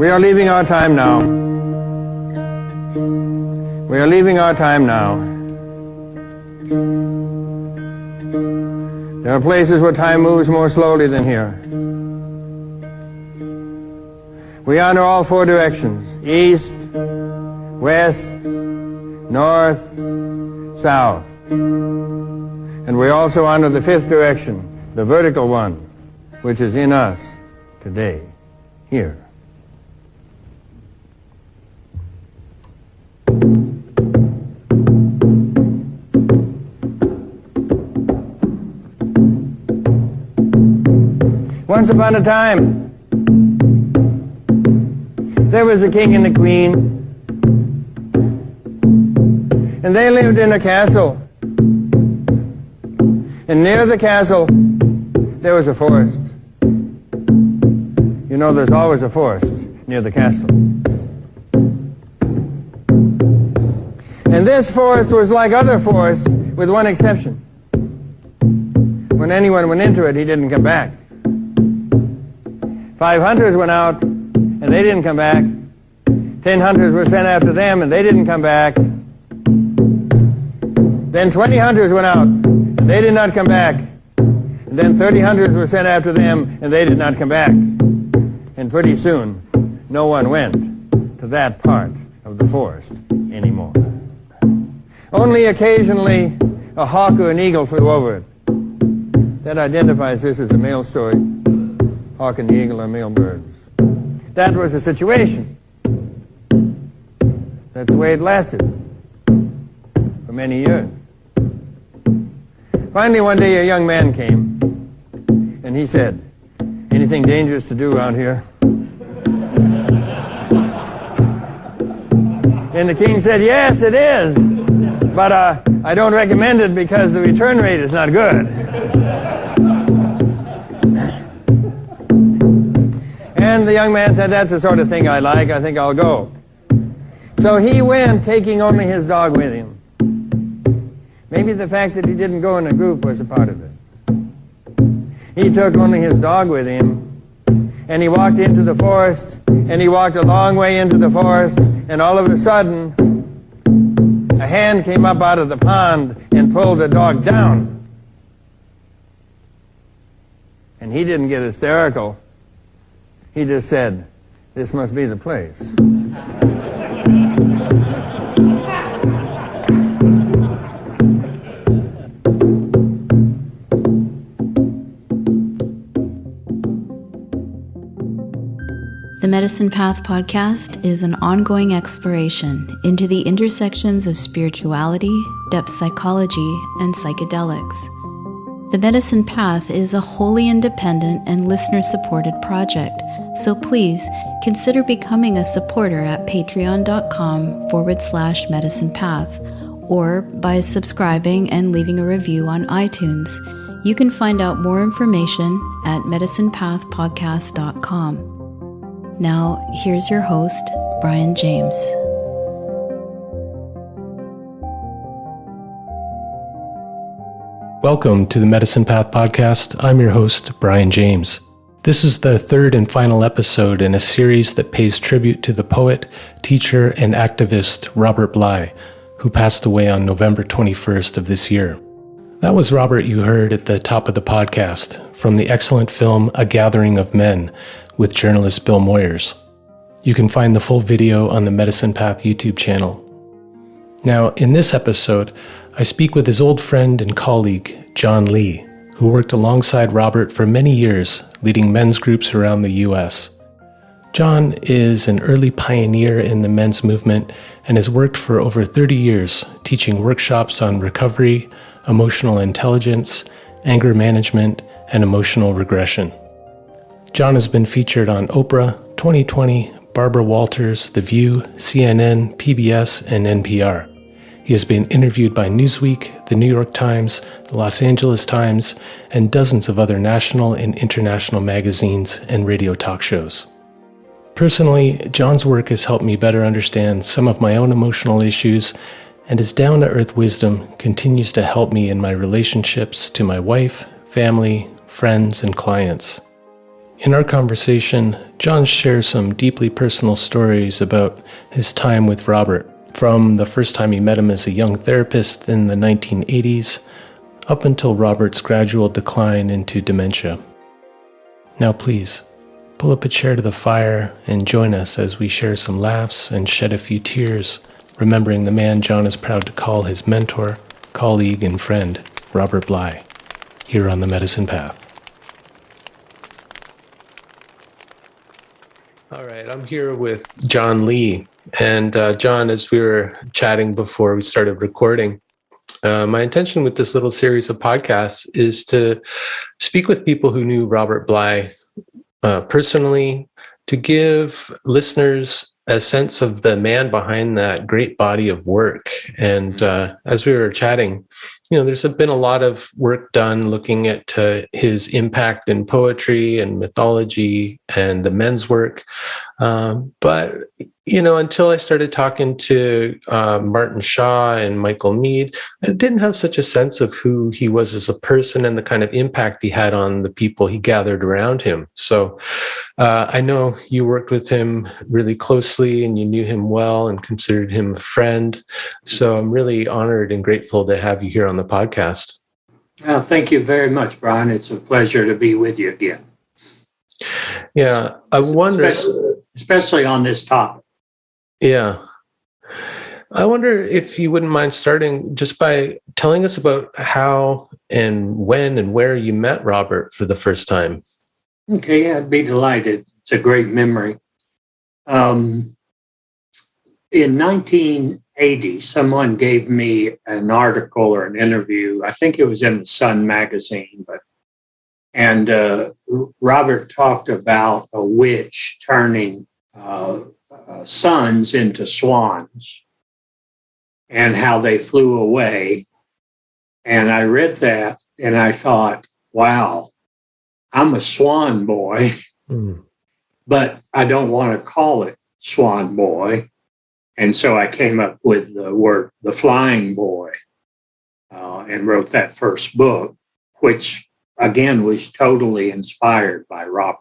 We are leaving our time now. We are leaving our time now. There are places where time moves more slowly than here. We honor all four directions: east, west, north, south. And we also honor the fifth direction, the vertical one, which is in us today, here. Once upon a time, there was a king and a queen, and they lived in a castle. And near the castle, there was a forest. You know, there's always a forest near the castle. And this forest was like other forests, with one exception. When anyone went into it, he didn't come back. 5 hunters went out, and they didn't come back. 10 hunters were sent after them, and they didn't come back. Then 20 hunters went out, and they did not come back. And then 30 hunters were sent after them, and they did not come back. And pretty soon, no one went to that part of the forest anymore. Only occasionally, a hawk or an eagle flew over it. That identifies this as a male story. Hawk and the eagle are male birds. That was the situation. That's the way it lasted for many years. Finally, one day, a young man came, and he said, "Anything dangerous to do out here?" And the king said, "Yes, it is, but I don't recommend it because the return rate is not good." And the young man said, "That's the sort of thing I like. I think I'll go." So he went, taking only his dog with him. Maybe the fact that he didn't go in a group was a part of it. He took only his dog with him, and he walked into the forest, and he walked a long way into the forest, and all of a sudden, a hand came up out of the pond and pulled the dog down. And he didn't get hysterical. He just said, "This must be the place." The Medicine Path podcast is an ongoing exploration into the intersections of spirituality, depth psychology, and psychedelics. The Medicine Path is a wholly independent and listener-supported project, so please consider becoming a supporter at patreon.com/medicinepath or by subscribing and leaving a review on iTunes. You can find out more information at medicinepathpodcast.com. Now, here's your host, Brian James. Welcome to the Medicine Path podcast. I'm your host, Brian James. This is the third and final episode in a series that pays tribute to the poet, teacher, and activist Robert Bly, who passed away on November 21st of this year. That was Robert you heard at the top of the podcast from the excellent film A Gathering of Men with journalist Bill Moyers. You can find the full video on the Medicine Path YouTube channel. Now, in this episode, I speak with his old friend and colleague, John Lee, who worked alongside Robert for many years, leading men's groups around the U.S. John is an early pioneer in the men's movement and has worked for over 30 years, teaching workshops on recovery, emotional intelligence, anger management, and emotional regression. John has been featured on Oprah, 2020, Barbara Walters, The View, CNN, PBS, and NPR. He has been interviewed by Newsweek, the New York Times, the Los Angeles Times, and dozens of other national and international magazines and radio talk shows. Personally, John's work has helped me better understand some of my own emotional issues, and his down-to-earth wisdom continues to help me in my relationships to my wife, family, friends, and clients. In our conversation, John shares some deeply personal stories about his time with Robert, from the first time he met him as a young therapist in the 1980s, up until Robert's gradual decline into dementia. Now please, pull up a chair to the fire and join us as we share some laughs and shed a few tears, remembering the man John is proud to call his mentor, colleague, and friend, Robert Bly, here on the Medicine Path. All right, I'm here with John Lee. And John, as we were chatting before we started recording, my intention with this little series of podcasts is to speak with people who knew Robert Bly personally, to give listeners a sense of the man behind that great body of work. And as we were chatting, there's been a lot of work done looking at his impact in poetry and mythology and the men's work. But until I started talking to Martin Shaw and Michael Mead, I didn't have such a sense of who he was as a person and the kind of impact he had on the people he gathered around him. So I know you worked with him really closely and you knew him well and considered him a friend. So I'm really honored and grateful to have you here on the podcast. Well, thank you very much, Brian. It's a pleasure to be with you again. Yeah, I wonder... Especially on this topic. Yeah. I wonder if you wouldn't mind starting just by telling us about how and when and where you met Robert for the first time. Okay, I'd be delighted. It's a great memory. In 1980, someone gave me an article or an interview. I think it was in the Sun magazine, and Robert talked about a witch turning sons into swans and how they flew away. And I read that and I thought, wow, I'm a swan boy, but I don't want to call it swan boy. And so I came up with the word, the flying boy, and wrote that first book, which again was totally inspired by Robert.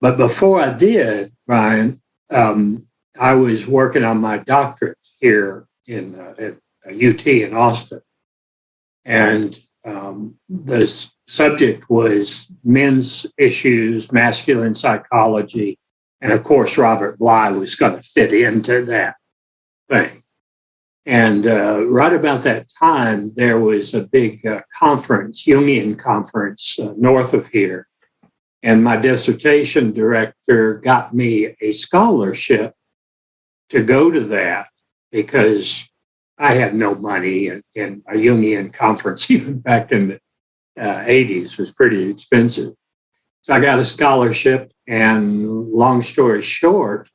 But before I did, Brian, I was working on my doctorate here at UT in Austin. And the subject was men's issues, masculine psychology. And of course, Robert Bly was going to fit into that thing. And right about that time, there was a big conference, Jungian conference, north of here. And my dissertation director got me a scholarship to go to that because I had no money, and a Jungian conference, even back in the 80s, was pretty expensive. So I got a scholarship, and long story short,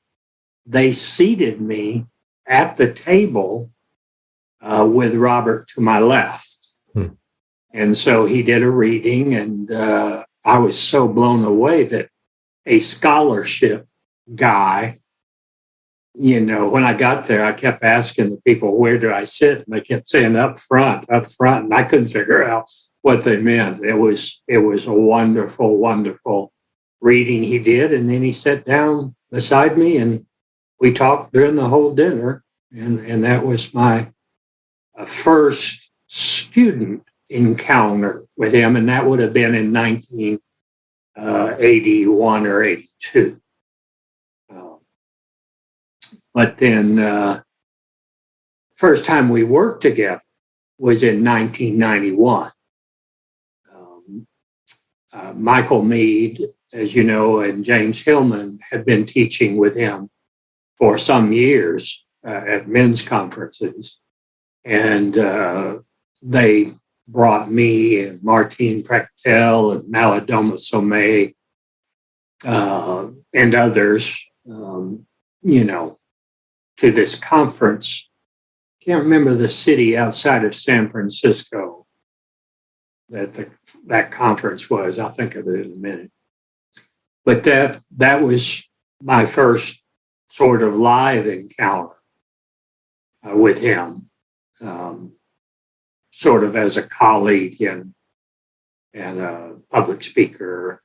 they seated me at the table with Robert to my left. And so he did a reading, and I was so blown away that a scholarship guy, when I got there, I kept asking the people, where do I sit? And they kept saying up front. And I couldn't figure out what they meant. It was a wonderful, wonderful reading he did. And then he sat down beside me and we talked during the whole dinner. And that was my first student encounter with him. And that would have been in 1981 or 82. But then first time we worked together was in 1991. Michael Mead, as you know, and James Hillman had been teaching with him for some years at men's conferences. And they brought me and Martine Prechtel and Malidoma Somé and others, to this conference. Can't remember the city outside of San Francisco that conference was. I'll think of it in a minute. But that was my first sort of live encounter with him, sort of as a colleague and a public speaker.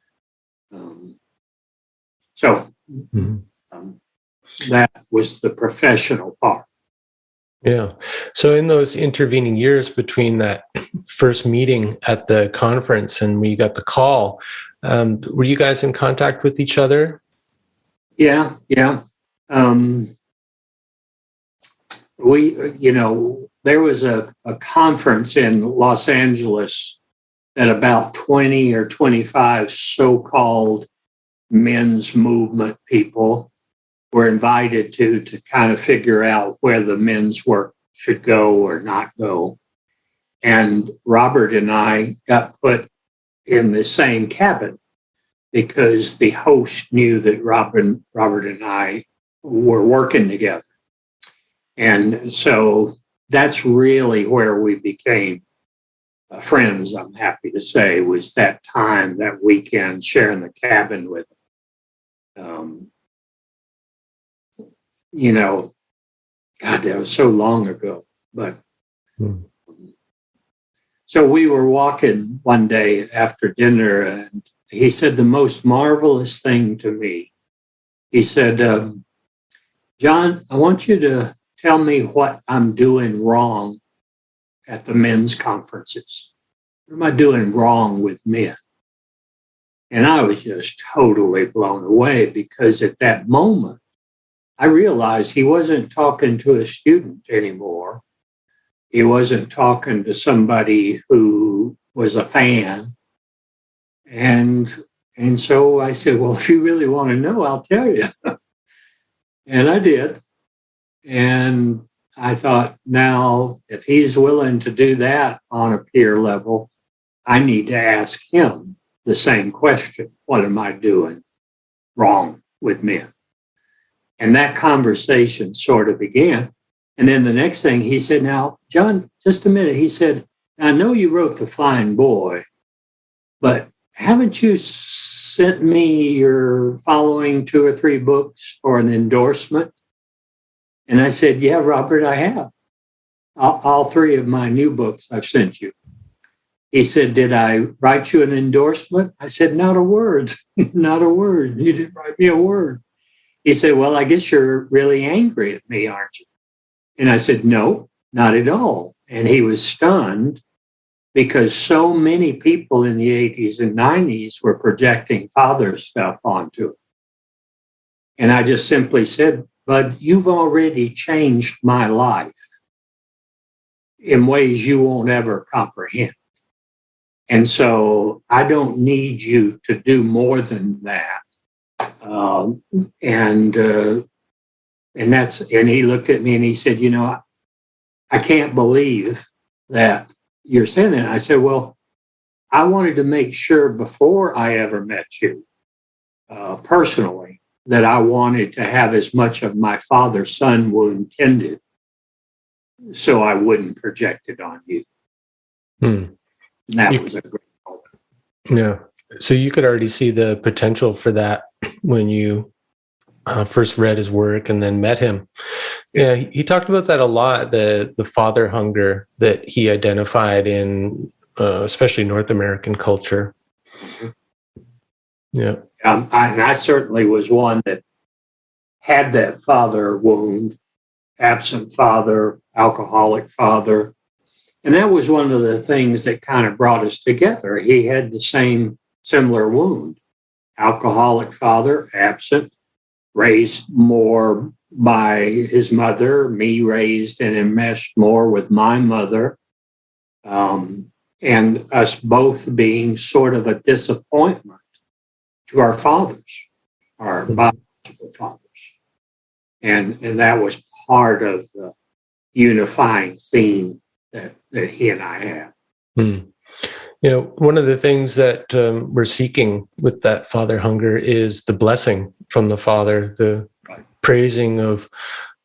So Mm-hmm. that was the professional part. Yeah. So in those intervening years between that first meeting at the conference and when you got the call, were you guys in contact with each other? Yeah. There was a conference in Los Angeles that about 20 or 25 so-called men's movement people were invited to kind of figure out where the men's work should go or not go. And Robert and I got put in the same cabin because the host knew that Robert and I were working together. And so that's really where we became friends, I'm happy to say, was that time, that weekend, sharing the cabin with him. God, that was so long ago. But so we were walking one day after dinner, and he said the most marvelous thing to me. He said, John, I want you to tell me what I'm doing wrong at the men's conferences. What am I doing wrong with men? And I was just totally blown away because at that moment, I realized he wasn't talking to a student anymore. He wasn't talking to somebody who was a fan. And so I said, well, if you really want to know, I'll tell you. And I did. And I thought, now, if he's willing to do that on a peer level, I need to ask him the same question. What am I doing wrong with men? And that conversation sort of began. And then the next thing he said, now, John, just a minute. He said, I know you wrote The Flying Boy, but haven't you sent me your following 2 or 3 books for an endorsement? And I said, yeah, Robert, I have. All 3 of my new books I've sent you. He said, did I write you an endorsement? I said, not a word, not a word. You didn't write me a word. He said, well, I guess you're really angry at me, aren't you? And I said, no, not at all. And he was stunned because so many people in the 80s and 90s were projecting father stuff onto it. And I just simply said, but you've already changed my life in ways you won't ever comprehend. And so I don't need you to do more than that. And he looked at me and he said, I can't believe that you're saying that. I said, well, I wanted to make sure before I ever met you personally that I wanted to have as much of my father-son wound tended so I wouldn't project it on you. And that was a great moment. Yeah. So you could already see the potential for that when you first read his work and then met him. Yeah, he talked about that a lot, the father hunger that he identified in especially North American culture. Yeah. I certainly was one that had that father wound, absent father, alcoholic father. And that was one of the things that kind of brought us together. He had the same similar wound, alcoholic father, absent, raised more by his mother, me raised and enmeshed more with my mother, and us both being sort of a disappointment to our fathers, our biological fathers. And that was part of the unifying theme that he and I had. One of the things that we're seeking with that father hunger is the blessing from the Father, the praising of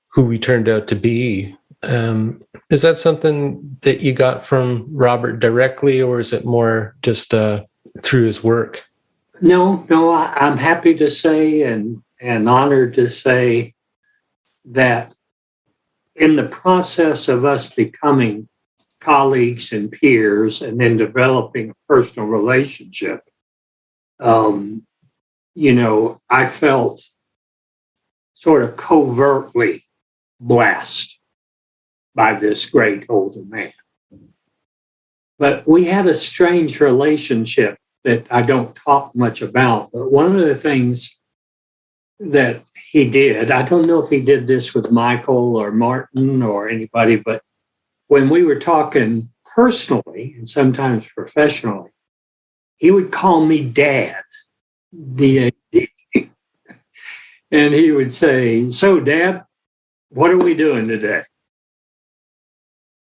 who we turned out to be. Is that something that you got from Robert directly, or is it more just through his work? No, I'm happy to say and honored to say that in the process of us becoming colleagues and peers and then developing a personal relationship, I felt sort of covertly blessed by this great older man. But we had a strange relationship that I don't talk much about. But one of the things that he did, I don't know if he did this with Michael or Martin or anybody, but when we were talking personally and sometimes professionally, he would call me Dad, D-A-D. And he would say, "So, Dad, what are we doing today?"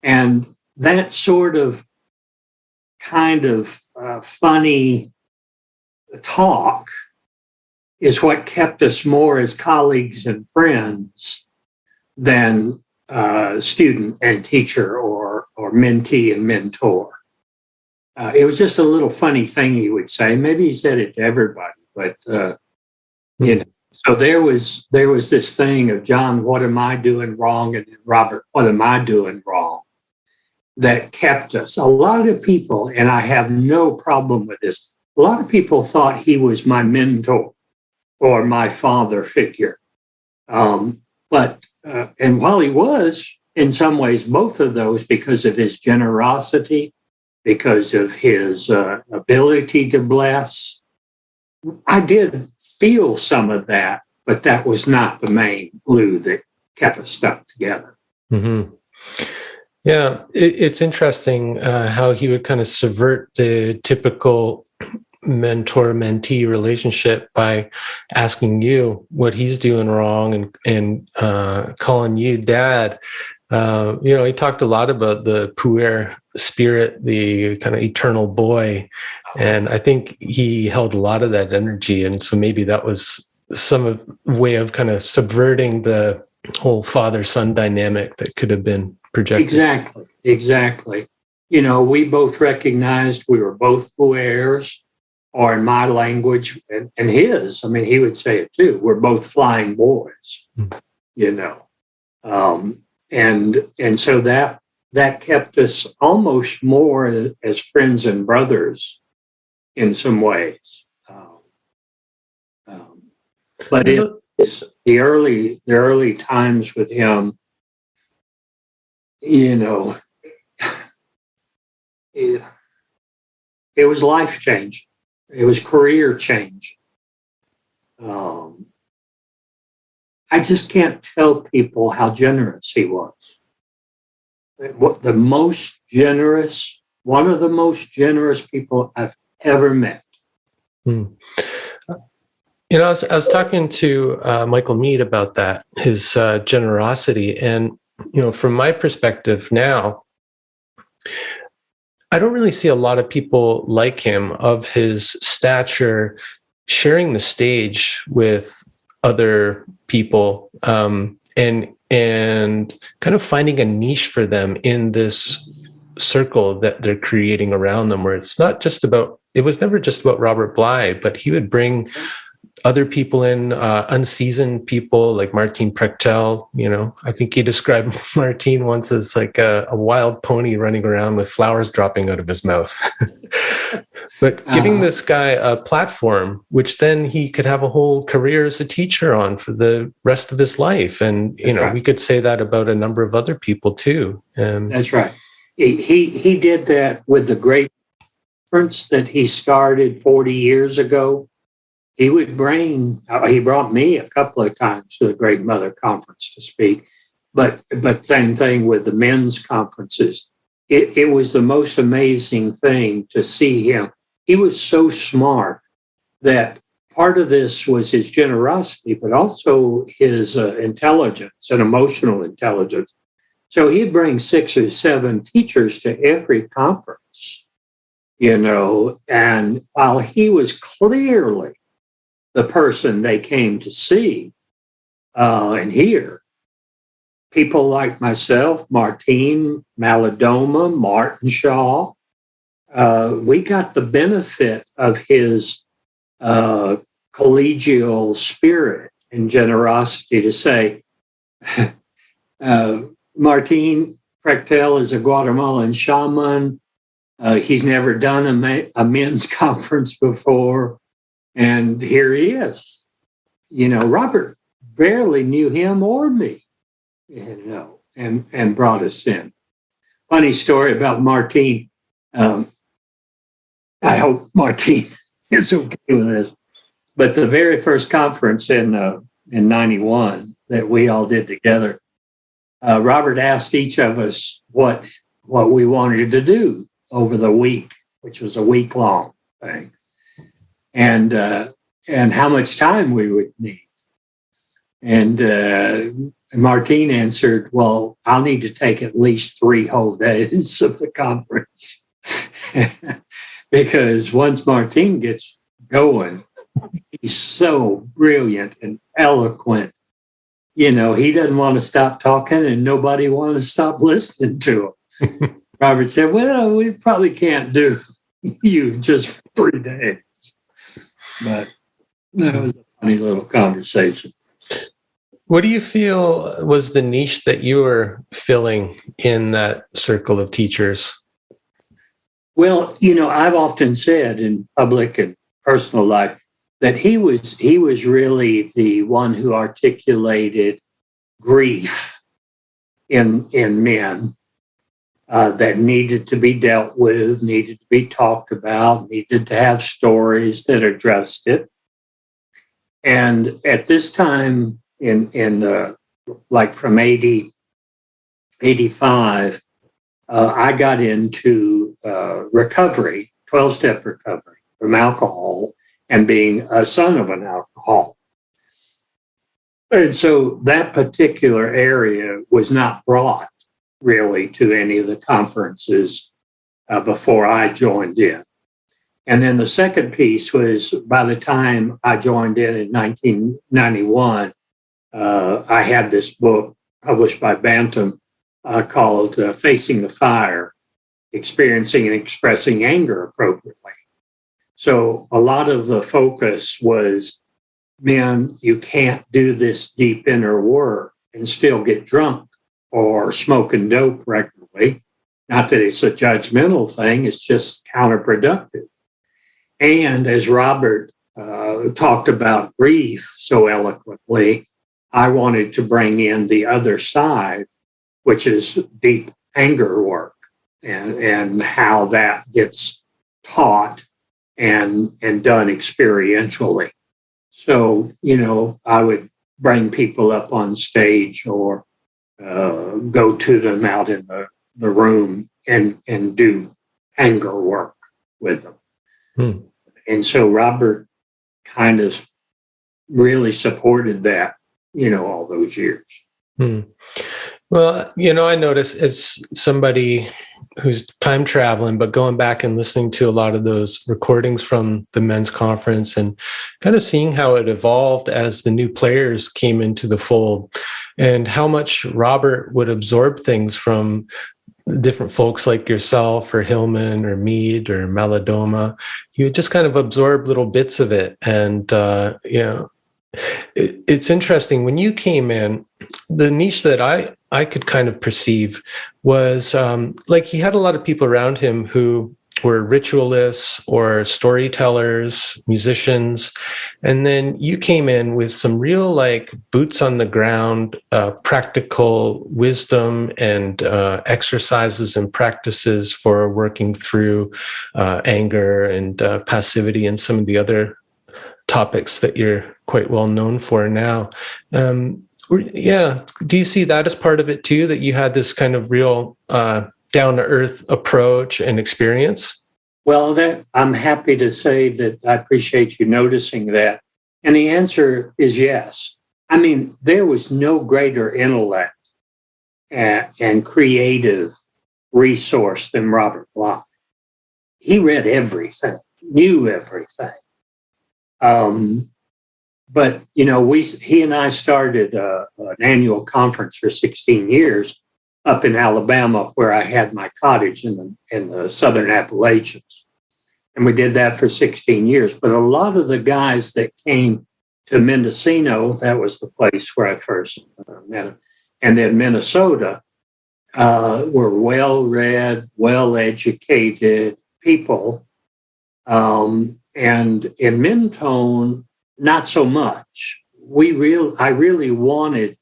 And that sort of kind of funny talk is what kept us more as colleagues and friends than student and teacher or mentee and mentor. It was just a little funny thing he would say. Maybe he said it to everybody, but So there was this thing of, John, what am I doing wrong? And then, Robert, what am I doing wrong? That kept us. A lot of people, and I have no problem with this, a lot of people thought he was my mentor or my father figure. And while he was, in some ways, both of those, because of his generosity, because of his ability to bless, I did feel some of that, but that was not the main glue that kept us stuck together. Mm-hmm. Yeah, it's interesting how he would kind of subvert the typical mentor-mentee relationship by asking you what he's doing wrong and calling you Dad. He talked a lot about the puer spirit, the kind of eternal boy. And I think he held a lot of that energy. And so maybe that was some way of kind of subverting the whole father-son dynamic that could have been projected. Exactly. We both recognized we were both puers, or in my language and his, he would say it too, we're both flying boys, And so that kept us almost more as friends and brothers in some ways. But it's the early times with him, it was life changing. It was career changing. I just can't tell people how generous he was. One of the most generous people I've ever met. I was talking to Michael Mead about that, his generosity. And, from my perspective now, I don't really see a lot of people like him of his stature sharing the stage with other people and kind of finding a niche for them in this circle that they're creating around them, where it was never just about Robert Bly, but he would bring other people in, unseasoned people like Martin Prechtel. I think he described Martin once as like a wild pony running around with flowers dropping out of his mouth. But giving this guy a platform, which then he could have a whole career as a teacher on for the rest of his life. And, right. We could say that about a number of other people too. That's right. He did that with the great conference that he started 40 years ago. He brought me a couple of times to the Great Mother Conference to speak, but same thing with the men's conferences. It was the most amazing thing to see him. He was so smart that part of this was his generosity, but also his intelligence and emotional intelligence. So he'd bring 6 or 7 teachers to every conference, and while he was clearly the person they came to see and hear, people like myself, Martine Malidoma, Martin Shaw, we got the benefit of his collegial spirit and generosity to say, Martin Prechtel is a Guatemalan shaman. He's never done a men's conference before. And here he is. Robert barely knew him or me, and brought us in. Funny story about Martine. I hope Martine is okay with this. But the very first conference in 91 that we all did together, Robert asked each of us what we wanted to do over the week, which was a week-long thing, and how much time we would need. And Martine answered, well, I'll need to take at least 3 whole days of the conference. Because once Martine gets going, he's so brilliant and eloquent. He doesn't want to stop talking and nobody wants to stop listening to him. Robert said, well, we probably can't do you just for 3 days. But that was a funny little conversation. What do you feel was the niche that you were filling in that circle of teachers? Well, I've often said in public and personal life that he was really the one who articulated grief in men that needed to be dealt with, needed to be talked about, needed to have stories that addressed it. And at this time, in like from 80, 85, I got into recovery, 12-step recovery from alcohol and being a son of an alcoholic. And so that particular area was not brought really to any of the conferences before I joined in. And then the second piece was by the time I joined in 1991, I had this book published by Bantam called Facing the Fire, Experiencing and Expressing Anger Appropriately. So a lot of the focus was, man, you can't do this deep inner work and still get drunk or smoking dope regularly. Not that it's a judgmental thing, it's just counterproductive. And as Robert talked about grief so eloquently, I wanted to bring in the other side, which is deep anger work and how that gets taught and done experientially. So, I would bring people up on stage or go to them out in the room and do anger work with them. And so Robert kind of really supported that, all those years. Well, I notice as somebody who's time traveling, but going back and listening to a lot of those recordings from the men's conference and kind of seeing how it evolved as the new players came into the fold and how much Robert would absorb things from different folks like yourself or Hillman or Mead or Malidoma. You would just kind of absorb little bits of it. And, it's interesting. When you came in, the niche that I could kind of perceive was like he had a lot of people around him who were ritualists or storytellers, musicians. And then you came in with some real like boots on the ground, practical wisdom and exercises and practices for working through anger and passivity and some of the other topics that you're quite well known for now. Yeah. Do you see that as part of it too, that you had this kind of real down-to-earth approach and experience? Well, I'm happy to say that I appreciate you noticing that. And the answer is yes. I mean, there was no greater intellect and creative resource than Robert Bly. He read everything, knew everything. But, he and I started an annual conference for 16 years up in Alabama, where I had my cottage in the Southern Appalachians. And we did that for 16 years. But a lot of the guys that came to Mendocino, that was the place where I first met him, and then Minnesota, were well-read, well-educated people. And in Mentone, not so much. I really wanted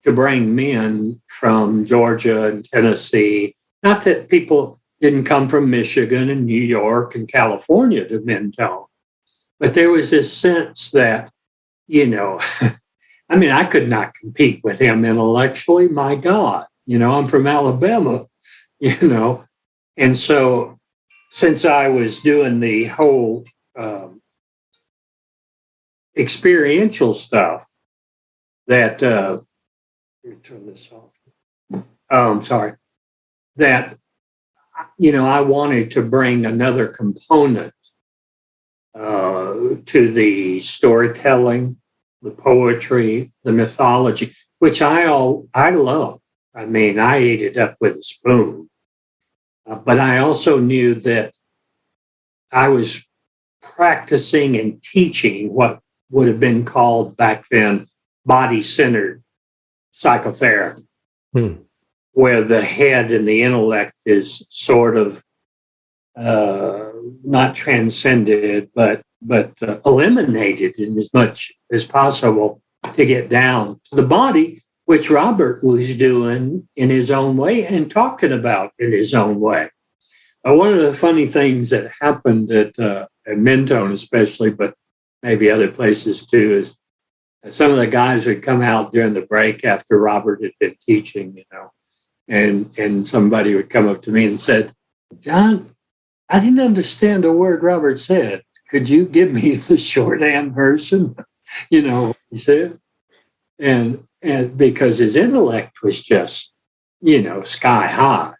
to bring men from Georgia and Tennessee. Not that people didn't come from Michigan and New York and California to Mentone, but there was this sense that, I mean, I could not compete with him intellectually. My God, I'm from Alabama, And so since I was doing the whole experiential stuff that, let me turn this off. Sorry. That, I wanted to bring another component to the storytelling, the poetry, the mythology, which I love. I mean, I ate it up with a spoon. But I also knew that I was practicing and teaching what would have been called back then body-centered psychotherapy, where the head and the intellect is sort of not transcended, but eliminated in as much as possible to get down to the body, which Robert was doing in his own way and talking about in his own way. One of the funny things that happened at Mentone especially, but maybe other places too, is some of the guys would come out during the break after Robert had been teaching, and somebody would come up to me and said, "John, I didn't understand a word Robert said. Could you give me the shorthand version?" He said. And because his intellect was just, sky high.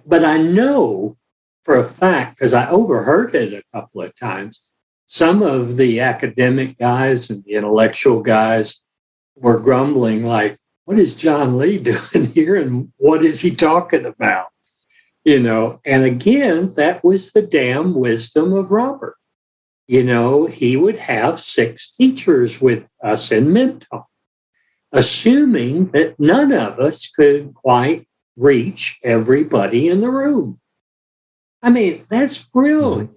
But I know for a fact, because I overheard it a couple of times, some of the academic guys and the intellectual guys were grumbling like, what is John Lee doing here and what is he talking about? And again, that was the damn wisdom of Robert. He would have 6 teachers with us in Mentone, assuming that none of us could quite reach everybody in the room. I mean, that's brilliant.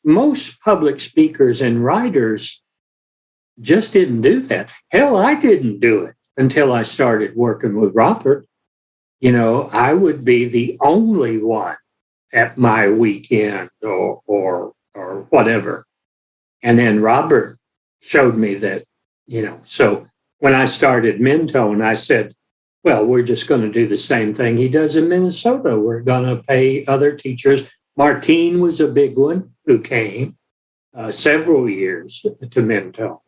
Most public speakers and writers just didn't do that. Hell, I didn't do it until I started working with Robert. I would be the only one at my weekend or whatever. And then Robert showed me that, so when I started Mentone, I said, well, we're just going to do the same thing he does in Minnesota. We're going to pay other teachers. Martine was a big one who came several years to Mentone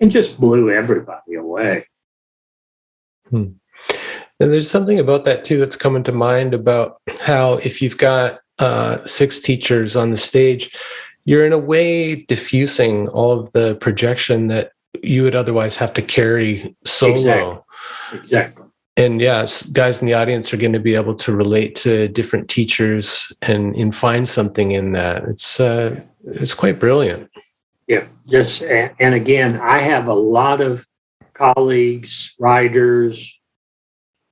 and just blew everybody away. And there's something about that, too, that's coming to mind about how if you've got 6 teachers on the stage, you're in a way diffusing all of the projection that you would otherwise have to carry solo. Exactly. And yes, guys in the audience are going to be able to relate to different teachers and find something in that. It's quite brilliant. Yeah. And again, I have a lot of colleagues, writers,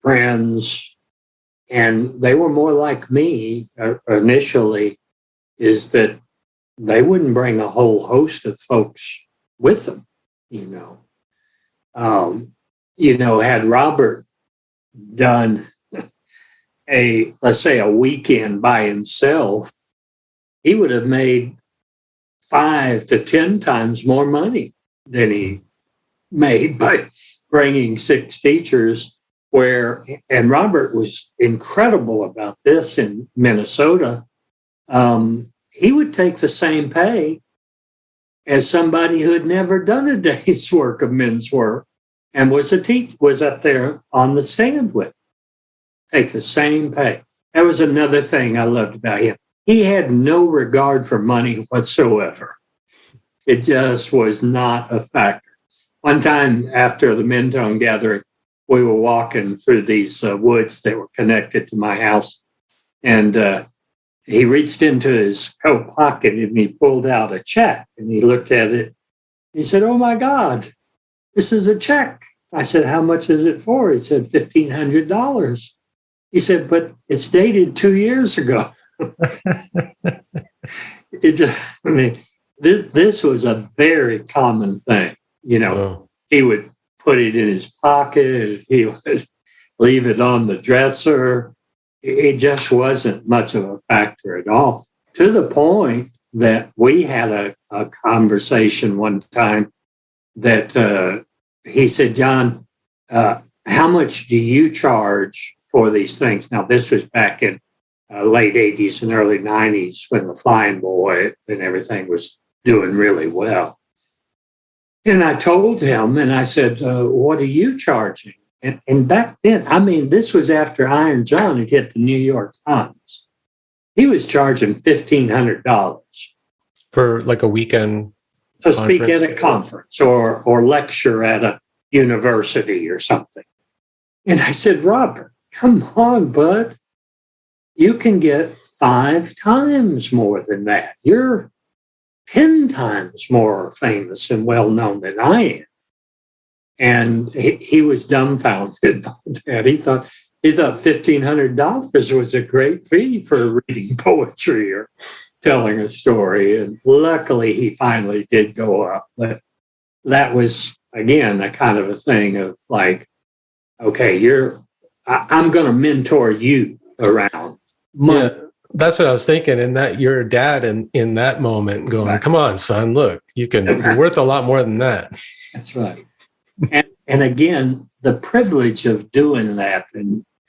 friends, and they were more like me initially, is that they wouldn't bring a whole host of folks with them, had Robert done let's say a weekend by himself, he would have made 5 to 10 times more money than he made by bringing 6 teachers and Robert was incredible about this in Minnesota. He would take the same pay as somebody who had never done a day's work of men's work and was up there on the stand with him. Take the same pay. That was another thing I loved about him. He had no regard for money whatsoever. It just was not a factor. One time after the Mentone gathering, we were walking through these woods that were connected to my house, and he reached into his coat pocket and he pulled out a check and he looked at it. He said, "Oh my God, this is a check." I said, "How much is it for?" He said, $1,500. He said, "But it's dated 2 years ago." it just, I mean, this was a very common thing. He would put it in his pocket. He would leave it on the dresser. It just wasn't much of a factor at all, to the point that we had a conversation one time that he said, John, how much do you charge for these things? Now, this was back in late 80s and early 90s when the Flying Boy and everything was doing really well. And I told him, and I said, what are you charging? And back then, I mean, this was after Iron John had hit the New York Times. He was charging $1,500 for like a weekend to speak at a conference or lecture at a university or something. And I said, Robert, come on, bud. You can get 5 times more than that. You're 10 times more famous and well-known than I am. And he was dumbfounded by that. He thought $1,500 was a great fee for reading poetry or telling a story. And luckily, he finally did go up. But that was, again, a kind of a thing of like, okay, I'm going to mentor you around money. Yeah, that's what I was thinking. And that your dad in that moment going, come on, son, look, you're worth a lot more than that. That's right. And again, the privilege of doing that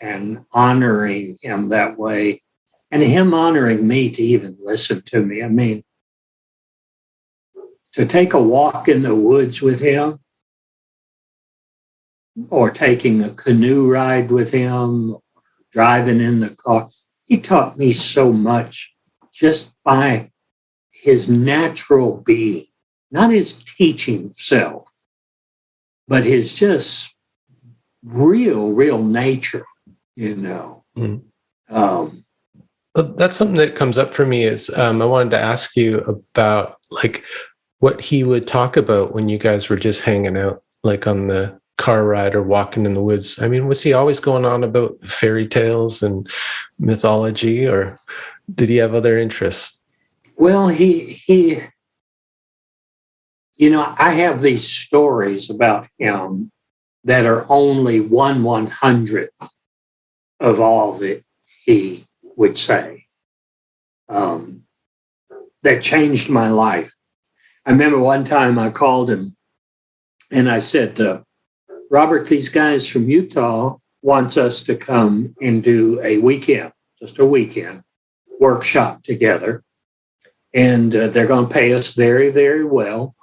and honoring him that way, and him honoring me to even listen to me. I mean, to take a walk in the woods with him or taking a canoe ride with him, driving in the car, he taught me so much just by his natural being, not his teaching self, but his just real nature, Mm. That's something that comes up for me is I wanted to ask you about like what he would talk about when you guys were just hanging out, like on the car ride or walking in the woods. I mean, was he always going on about fairy tales and mythology, or did he have other interests? Well, he I have these stories about him that are only 1/100th of all that he would say. That changed my life. I remember one time I called him and I said, Robert, these guys from Utah wants us to come and do a weekend, just a weekend workshop together. And they're going to pay us very, very well.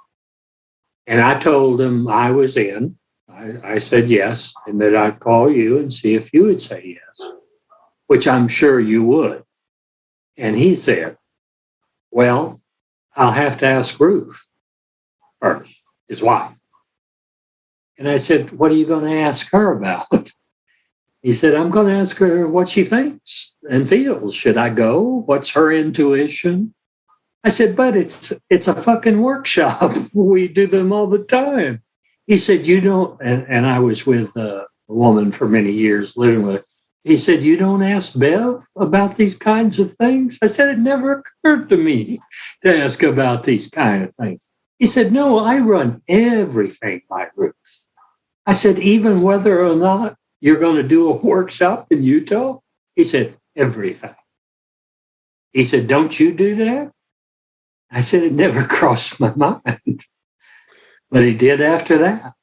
And I told them I was in. I said yes, and that I'd call you and see if you would say yes, which I'm sure you would. And he said, well, I'll have to ask Ruth first, his wife. And I said, what are you going to ask her about? He said, I'm going to ask her what she thinks and feels. Should I go? What's her intuition? I said, but it's a fucking workshop. We do them all the time. He said, you don't, and I was with a woman for many years living with her. He said, you don't ask Bev about these kinds of things? I said, it never occurred to me to ask about these kind of things. He said, no, I run everything by Ruth. I said, even whether or not you're going to do a workshop in Utah? He said, everything. He said, don't you do that? I said, it never crossed my mind. But he did after that.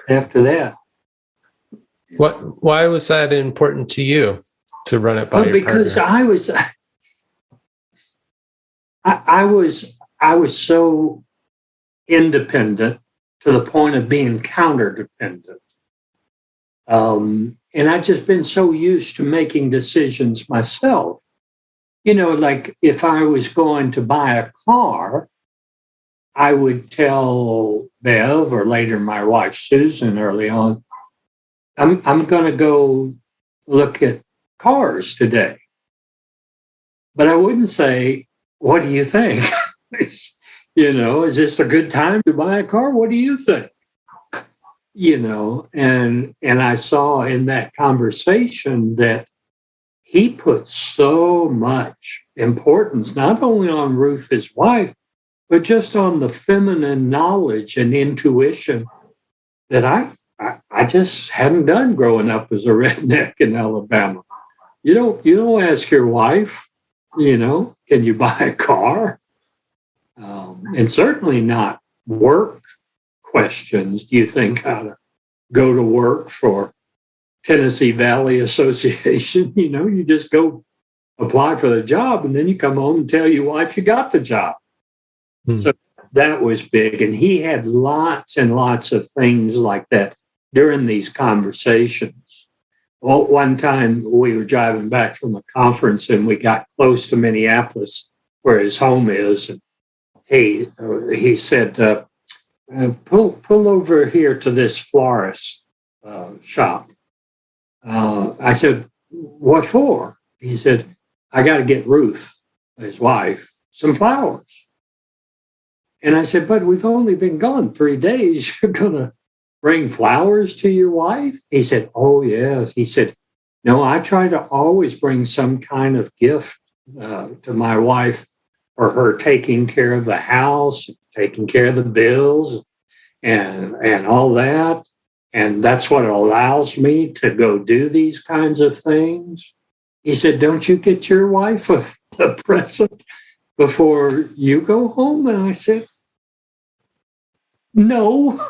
After that. Why was that important to you to run it by your because partner? I was so independent to the point of being counter-dependent. And I've just been so used to making decisions myself. Like if I was going to buy a car, I would tell Bev, or later my wife Susan early on, I'm going to go look at cars today. But I wouldn't say, what do you think? Is this a good time to buy a car? What do you think? And I saw in that conversation that he put so much importance, not only on Ruth, his wife, but just on the feminine knowledge and intuition that I just hadn't done growing up as a redneck in Alabama. You don't ask your wife, can you buy a car? And certainly not work questions. Do you think how to go to work for Tennessee Valley Association? You just go apply for the job, and then you come home and tell your wife you got the job. So that was big. And he had lots and lots of things like that during these conversations. Well, one time we were driving back from a conference and we got close to Minneapolis, where his home is. And he said, pull over here to this florist shop. I said, what for? He said, I got to get Ruth, his wife, some flowers. And I said, but we've only been gone 3 days. You're going to bring flowers to your wife? He said, oh, yes. He said, no, I try to always bring some kind of gift to my wife for her taking care of the house, taking care of the bills and all that. And that's what allows me to go do these kinds of things. He said, don't you get your wife a present before you go home? And I said, no,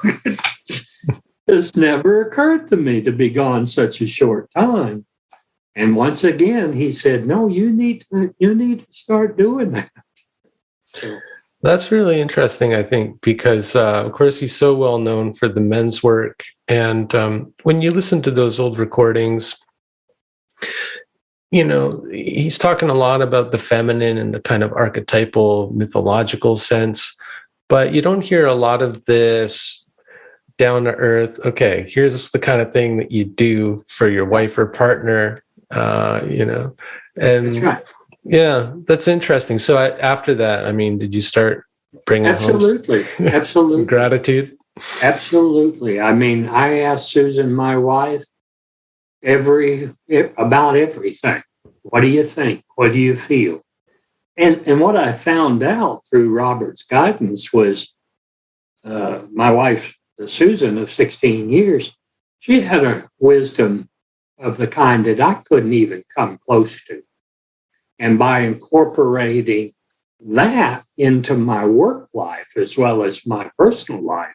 it's never occurred to me to be gone such a short time. And once again, he said, no, you need to start doing that. So, that's really interesting, I think, because, of course, he's so well known for the men's work. And when you listen to those old recordings, he's talking a lot about the feminine and the kind of archetypal mythological sense, but you don't hear a lot of this down to earth. Okay, here's the kind of thing that you do for your wife or partner, and that's right. Yeah, that's interesting. So after that, did you start bringing absolutely some gratitude? Absolutely. I asked Susan, my wife, about everything. What do you think? What do you feel? And what I found out through Robert's guidance was my wife, Susan, of 16 years, she had a wisdom of the kind that I couldn't even come close to. And by incorporating that into my work life as well as my personal life,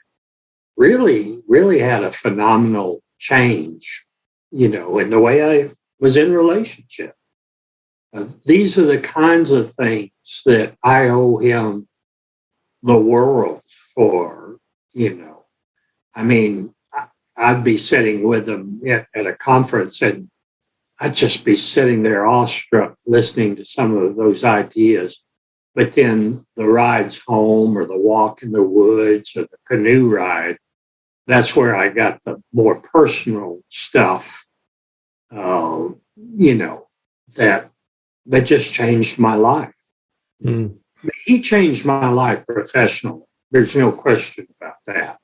really, really had a phenomenal change, in the way I was in relationship. These are the kinds of things that I owe him the world for, I'd be sitting with him at a conference and I'd just be sitting there awestruck listening to some of those ideas. But then the rides home or the walk in the woods or the canoe ride, that's where I got the more personal stuff, that just changed my life. Mm. He changed my life professionally. There's no question about that.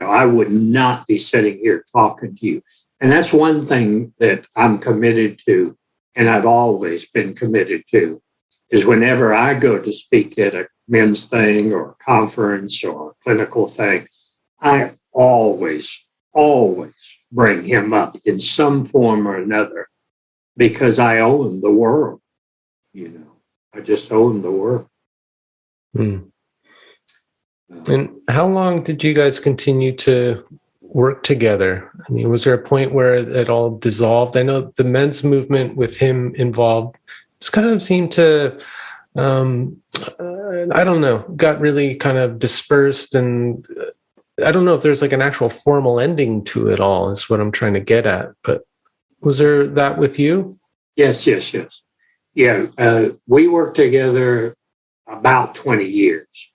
I would not be sitting here talking to you. And that's one thing that I'm committed to, and I've always been committed to, is whenever I go to speak at a men's thing or a conference or a clinical thing, I always bring him up in some form or another because I owe him the world. I just owe him the world. Mm. And how long did you guys continue to work together? Was there a point where it all dissolved? I know the men's movement with him involved just kind of seemed to, I don't know, got really kind of dispersed. And I don't know if there's like an actual formal ending to it all, is what I'm trying to get at. But was there that with you? Yes. Yeah, we worked together about 20 years,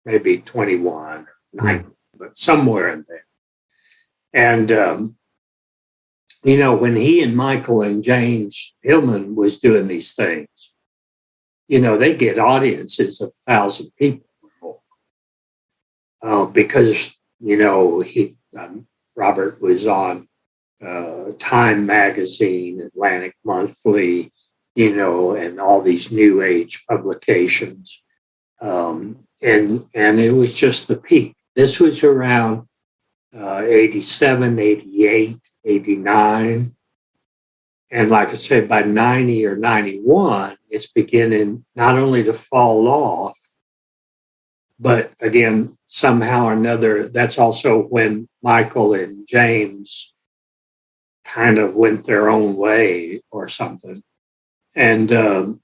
maybe 21 or 9, but somewhere in there. And, when he and Michael and James Hillman was doing these things, they get audiences of 1,000 people or more. Because, Robert was on Time Magazine, Atlantic Monthly, and all these new age publications. And it was just the peak. This was around 87, 88, 89. And like I said, by 90 or 91, it's beginning not only to fall off, but again, somehow or another, that's also when Michael and James kind of went their own way or something. And so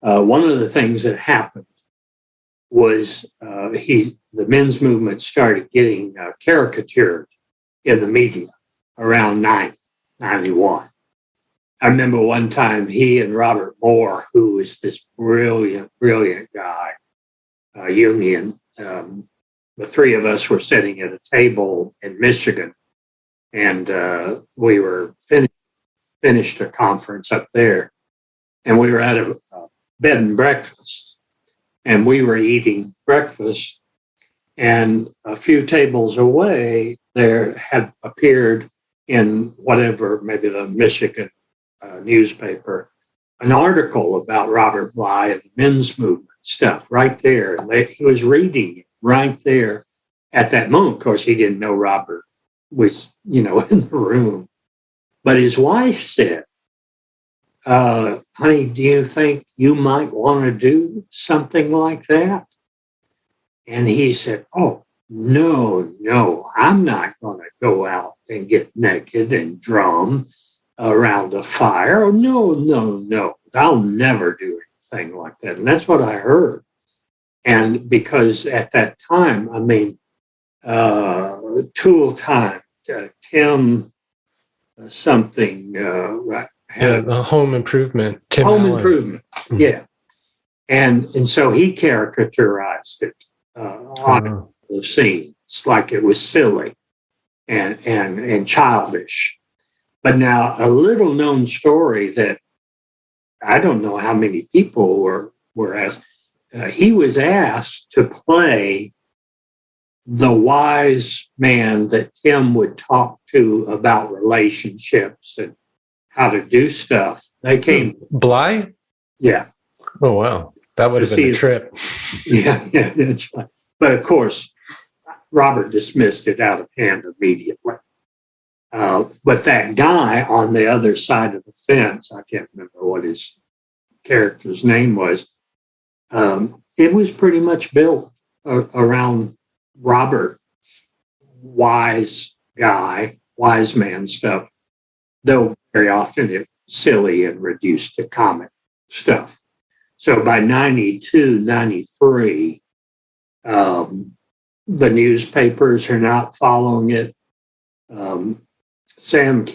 one of the things that happened was the men's movement started getting caricatured in the media around 91. I remember one time he and Robert Moore, who was this brilliant guy, Jungian, the three of us were sitting at a table in Michigan, and we were finished a conference up there, and we were at a bed and breakfast, and we were eating breakfast, and a few tables away, there had appeared in whatever, maybe the Michigan newspaper, an article about Robert Bly and the men's movement stuff right there. And he was reading it right there at that moment. Of course, he didn't know Robert was, in the room. But his wife said, honey, do you think you might want to do something like that? And he said, oh, no, I'm not going to go out and get naked and drum around a fire. Oh, no, I'll never do anything like that. And that's what I heard. And because at that time, Tool Time, Tim something, the Home Improvement. Tim Home Allen. Improvement, yeah. And so he caricaturized it on the scenes like it was silly and childish. But now a little known story that I don't know how many people were asked. He was asked to play the wise man that Tim would talk to about relationships and how to do stuff. They came. Bly? Yeah. Oh, wow. That would have been a trip. Yeah, that's right. But of course, Robert dismissed it out of hand immediately. But that guy on the other side of the fence, I can't remember what his character's name was, it was pretty much built around Robert, wise guy, wise man stuff, though very often it was silly and reduced to comic stuff. So by 92, 93, the newspapers are not following it. Sam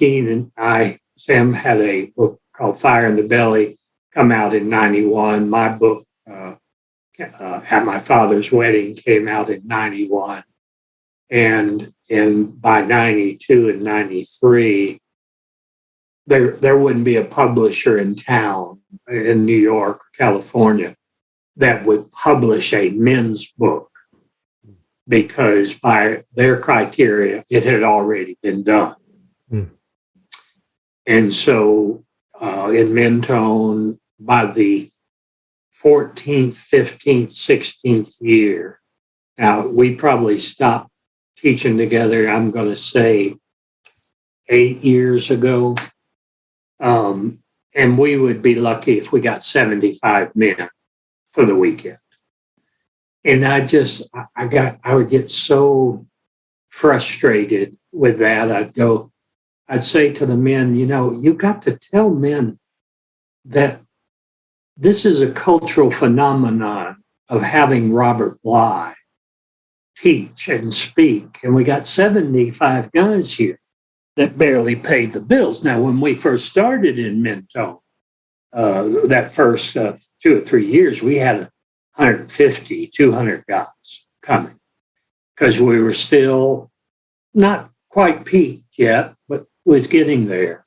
had a book called Fire in the Belly come out in 91. My book, At My Father's Wedding, came out in 91. And by 92 and 93, there wouldn't be a publisher in town in New York or California that would publish a men's book, because by their criteria, it had already been done. And so in Mentone, by the 14th, 15th, 16th year, now we probably stopped teaching together, I'm going to say 8 years ago. And we would be lucky if we got 75 men for the weekend. And I would get so frustrated with that. I'd say to the men, you got to tell men that this is a cultural phenomenon of having Robert Bly teach and speak. And we got 75 guys here that barely paid the bills. Now, when we first started in Mentone, that first 2 or 3 years, we had 150, 200 guys coming because we were still not quite peaked yet, but was getting there.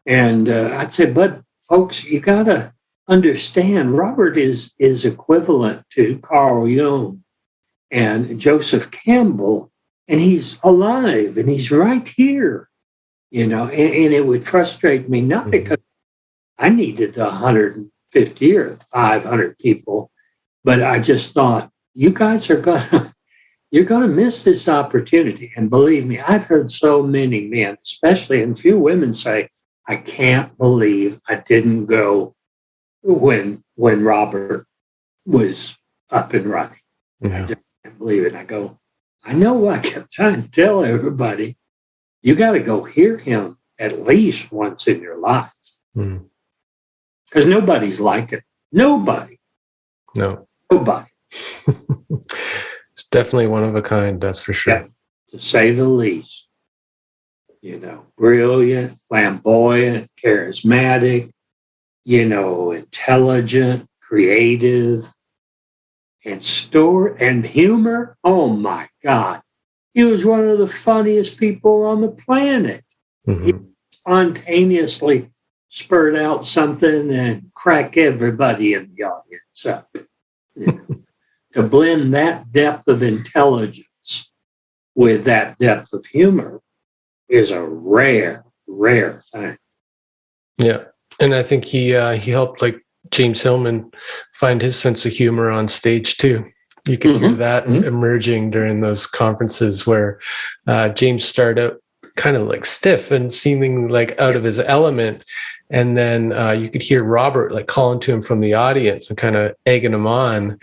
And I'd say, but folks, you got to understand, Robert is equivalent to Carl Jung and Joseph Campbell, and he's alive and he's right here. and it would frustrate me, not because I needed 150 or 500 people, but I just thought, you guys you're going to miss this opportunity. And believe me, I've heard so many men, especially, and few women say, I can't believe I didn't go when Robert was up and running. Yeah. I just can't believe it. I go, I know I kept trying to tell everybody, you got to go hear him at least once in your life. Because nobody's like it. Nobody. No. Nobody. It's definitely one of a kind, that's for sure. Yeah, to say the least. Brilliant, flamboyant, charismatic, intelligent, creative, and humor. Oh my God. He was one of the funniest people on the planet. He spontaneously spurt out something and crack everybody in the audience up. To blend that depth of intelligence with that depth of humor is a rare thing. Yeah. And I think he helped like James Hillman find his sense of humor on stage too. You can hear that emerging during those conferences where James started out kind of like stiff and seeming like out of his element. And then you could hear Robert like calling to him from the audience and kind of egging him on.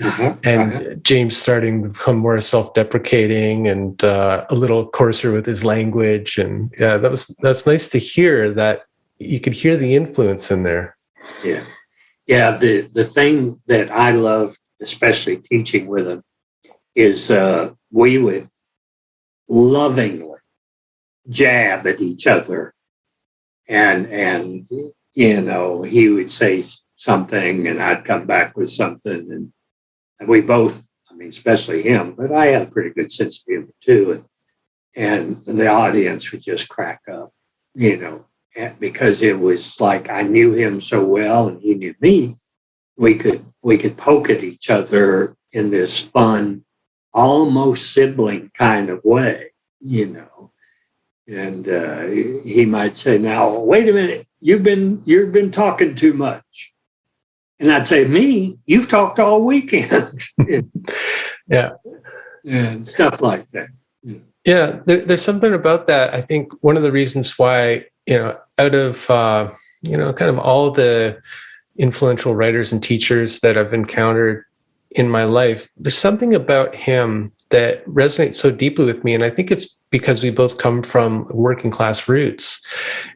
James starting to become more self-deprecating and a little coarser with his language. And that's nice to hear that you could hear the influence in there. Yeah. Yeah. The thing that I love, especially teaching with him, is we would lovingly jab at each other. And he would say something and I'd come back with something. And we both, especially him, but I had a pretty good sense of humor too. And the audience would just crack up, because it was like I knew him so well and he knew me. We could poke at each other in this fun, almost sibling kind of way, And he might say, "Now, wait a minute, you've been talking too much," and I'd say, "Me, you've talked all weekend." Yeah, and stuff like that. Yeah, there's something about that. I think one of the reasons why, out of kind of all the influential writers and teachers that I've encountered in my life, there's something about him that resonates so deeply with me. And I think it's because we both come from working class roots.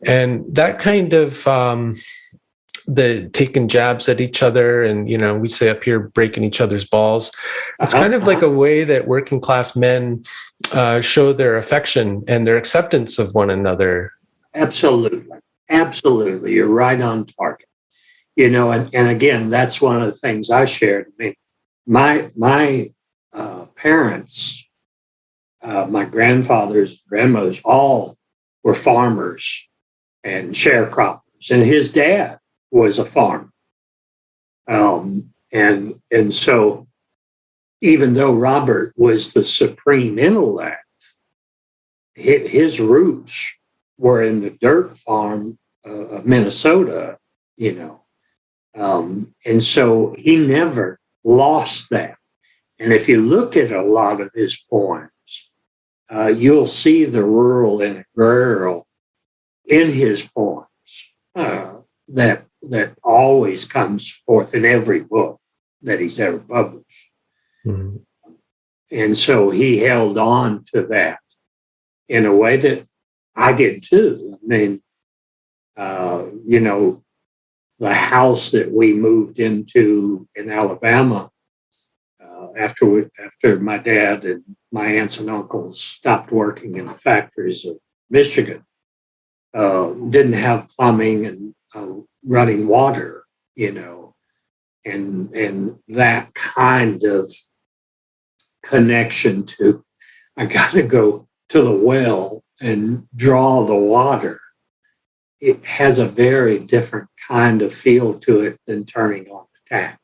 And that kind of the taking jabs at each other and, we say up here, breaking each other's balls. It's kind of like a way that working class men show their affection and their acceptance of one another. Absolutely. Absolutely. You're right on target. And again, that's one of the things I shared. My parents, my grandfathers, grandmothers, all were farmers and sharecroppers, and his dad was a farmer. And so, even though Robert was the supreme intellect, his roots were in the dirt farm of Minnesota, and so he never lost that. And if you look at a lot of his poems, you'll see the rural and agrarian in his poems that always comes forth in every book that he's ever published. Mm-hmm. And so he held on to that in a way that I did too. The house that we moved into in Alabama after my dad and my aunts and uncles stopped working in the factories of Michigan, didn't have plumbing and running water, and that kind of connection to, I got to go to the well and draw the water. It has a very different kind of feel to it than turning on the tap.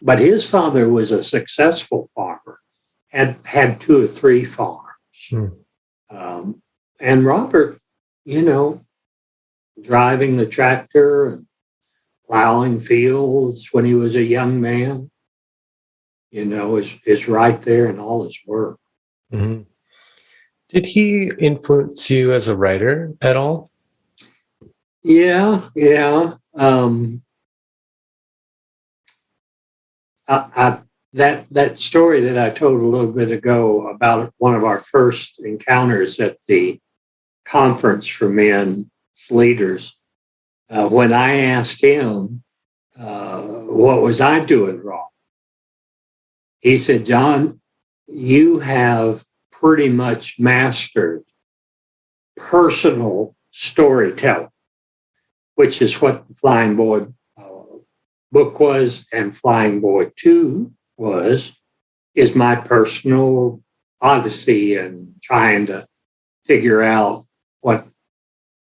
But his father was a successful farmer, had 2 or 3 farms, And Robert, driving the tractor and plowing fields when he was a young man, is right there in all his work. Mm-hmm. Did he influence you as a writer at all? Yeah. That story that I told a little bit ago about one of our first encounters at the conference for men's leaders, when I asked him, what was I doing wrong? He said, John, you have pretty much mastered personal storytelling, which is what the Flying Boy book was, and Flying Boy 2 is my personal odyssey and trying to figure out what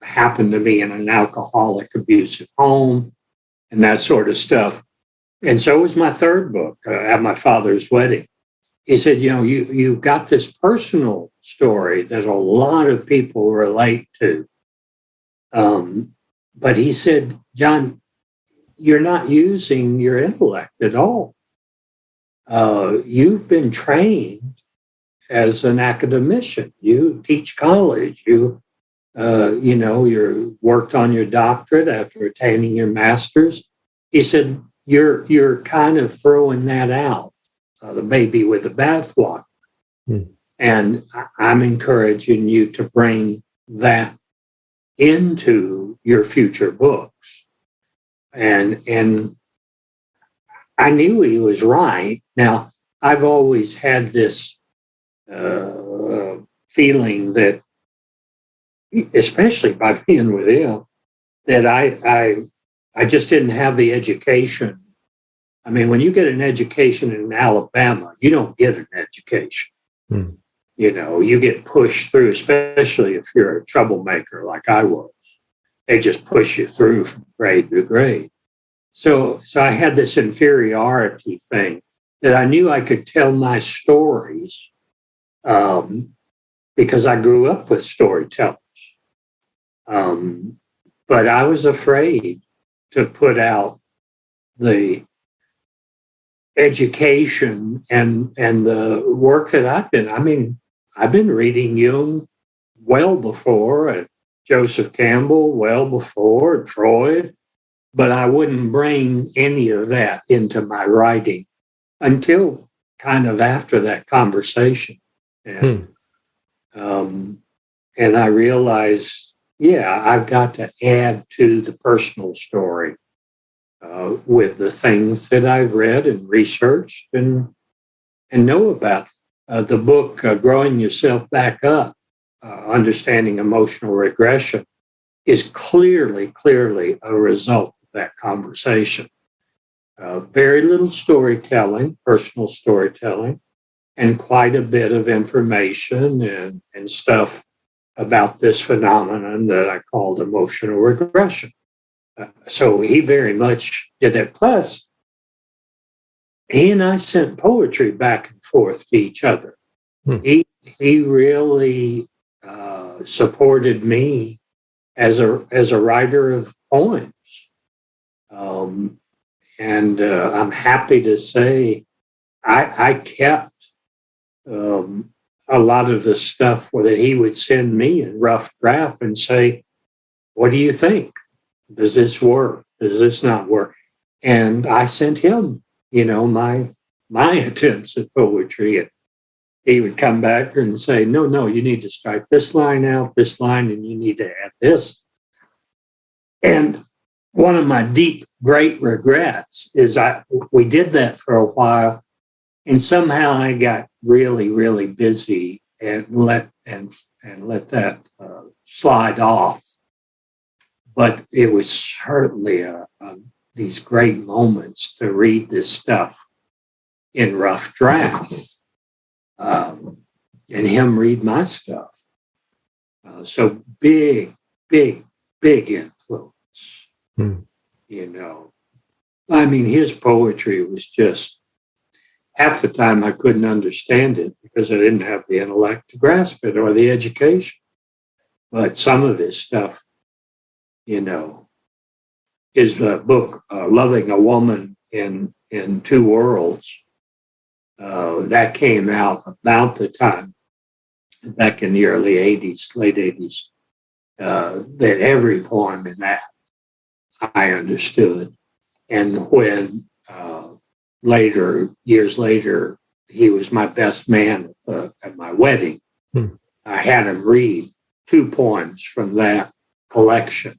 happened to me in an alcoholic, abusive home and that sort of stuff. And so was my third book, At My Father's Wedding. He said, you've got this personal story that a lot of people relate to. But he said, John, you're not using your intellect at all. You've been trained as an academician. You teach college. You worked on your doctorate after attaining your master's. He said, you're kind of throwing that out, the baby with the bathwater. And I'm encouraging you to bring that into your future books. And I knew he was right. Now, I've always had this feeling that, especially by being with him, that I just didn't have the education. I mean, when you get an education in Alabama, you don't get an education. You get pushed through, especially if you're a troublemaker like I was. They just push you through from grade to grade. So I had this inferiority thing that I knew I could tell my stories because I grew up with storytellers. But I was afraid to put out the education and the work that I've been reading Jung well before, and Joseph Campbell well before, and Freud, but I wouldn't bring any of that into my writing until kind of after that conversation. And I realized, I've got to add to the personal story with the things that I've read and researched and know about. The book, Growing Yourself Back Up, Understanding Emotional Regression, is clearly a result of that conversation. Very little storytelling, personal storytelling, and quite a bit of information and stuff about this phenomenon that I called emotional regression. So he very much did that. Plus, he and I sent poetry back and forth to each other. He really supported me as a writer of poems. And I'm happy to say I kept a lot of the stuff that he would send me in rough draft and say, what do you think? Does this work? Does this not work? And I sent him, my attempts at poetry. And he would come back and say, no, you need to strike this line out, this line, and you need to add this. And one of my deep, great regrets is we did that for a while, and somehow I got really, really busy and let that slide off. But it was certainly these great moments to read this stuff in rough draft and him read my stuff. So big influence. His poetry was just, half the time I couldn't understand it because I didn't have the intellect to grasp it or the education. But some of his stuff, his book, Loving a Woman in Two Worlds, that came out about the time, back in the early 80s, late 80s, that every poem in that I understood. And when years later, he was my best man at my wedding, I had him read 2 poems from that collection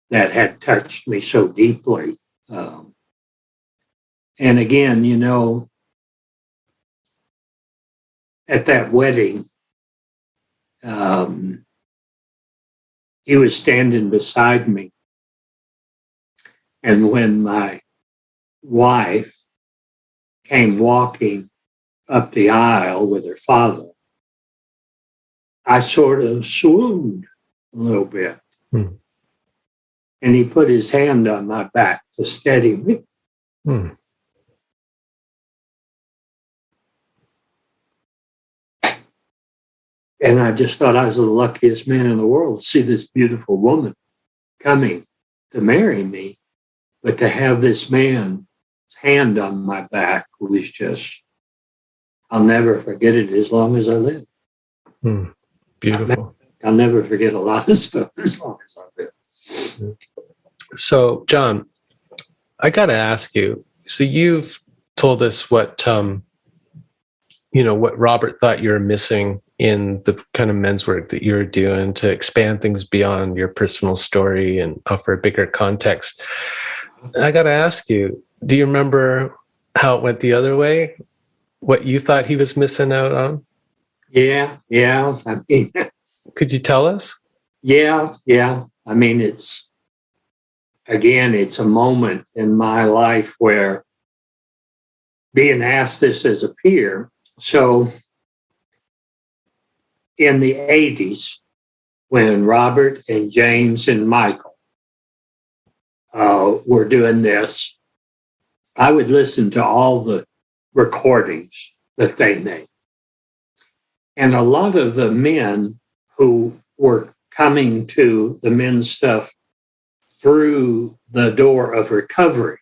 that had touched me so deeply. And again, at that wedding, he was standing beside me. And when my wife came walking up the aisle with her father, I sort of swooned a little bit. And he put his hand on my back to steady me. And I just thought I was the luckiest man in the world to see this beautiful woman coming to marry me. But to have this man's hand on my back was just, I'll never forget it as long as I live. Beautiful. I'll never forget a lot of stuff as long as I live. So, John, I got to ask you, so you've told us what Robert thought you were missing in the kind of men's work that you're doing to expand things beyond your personal story and offer a bigger context. I got to ask you, do you remember how it went the other way? What you thought he was missing out on? Yeah. I mean, could you tell us? Yeah. I mean, it's a moment in my life where being asked this as a peer. So in the 80s, when Robert and James and Michael were doing this, I would listen to all the recordings that they made. And a lot of the men who were coming to the men's stuff through the door of recovery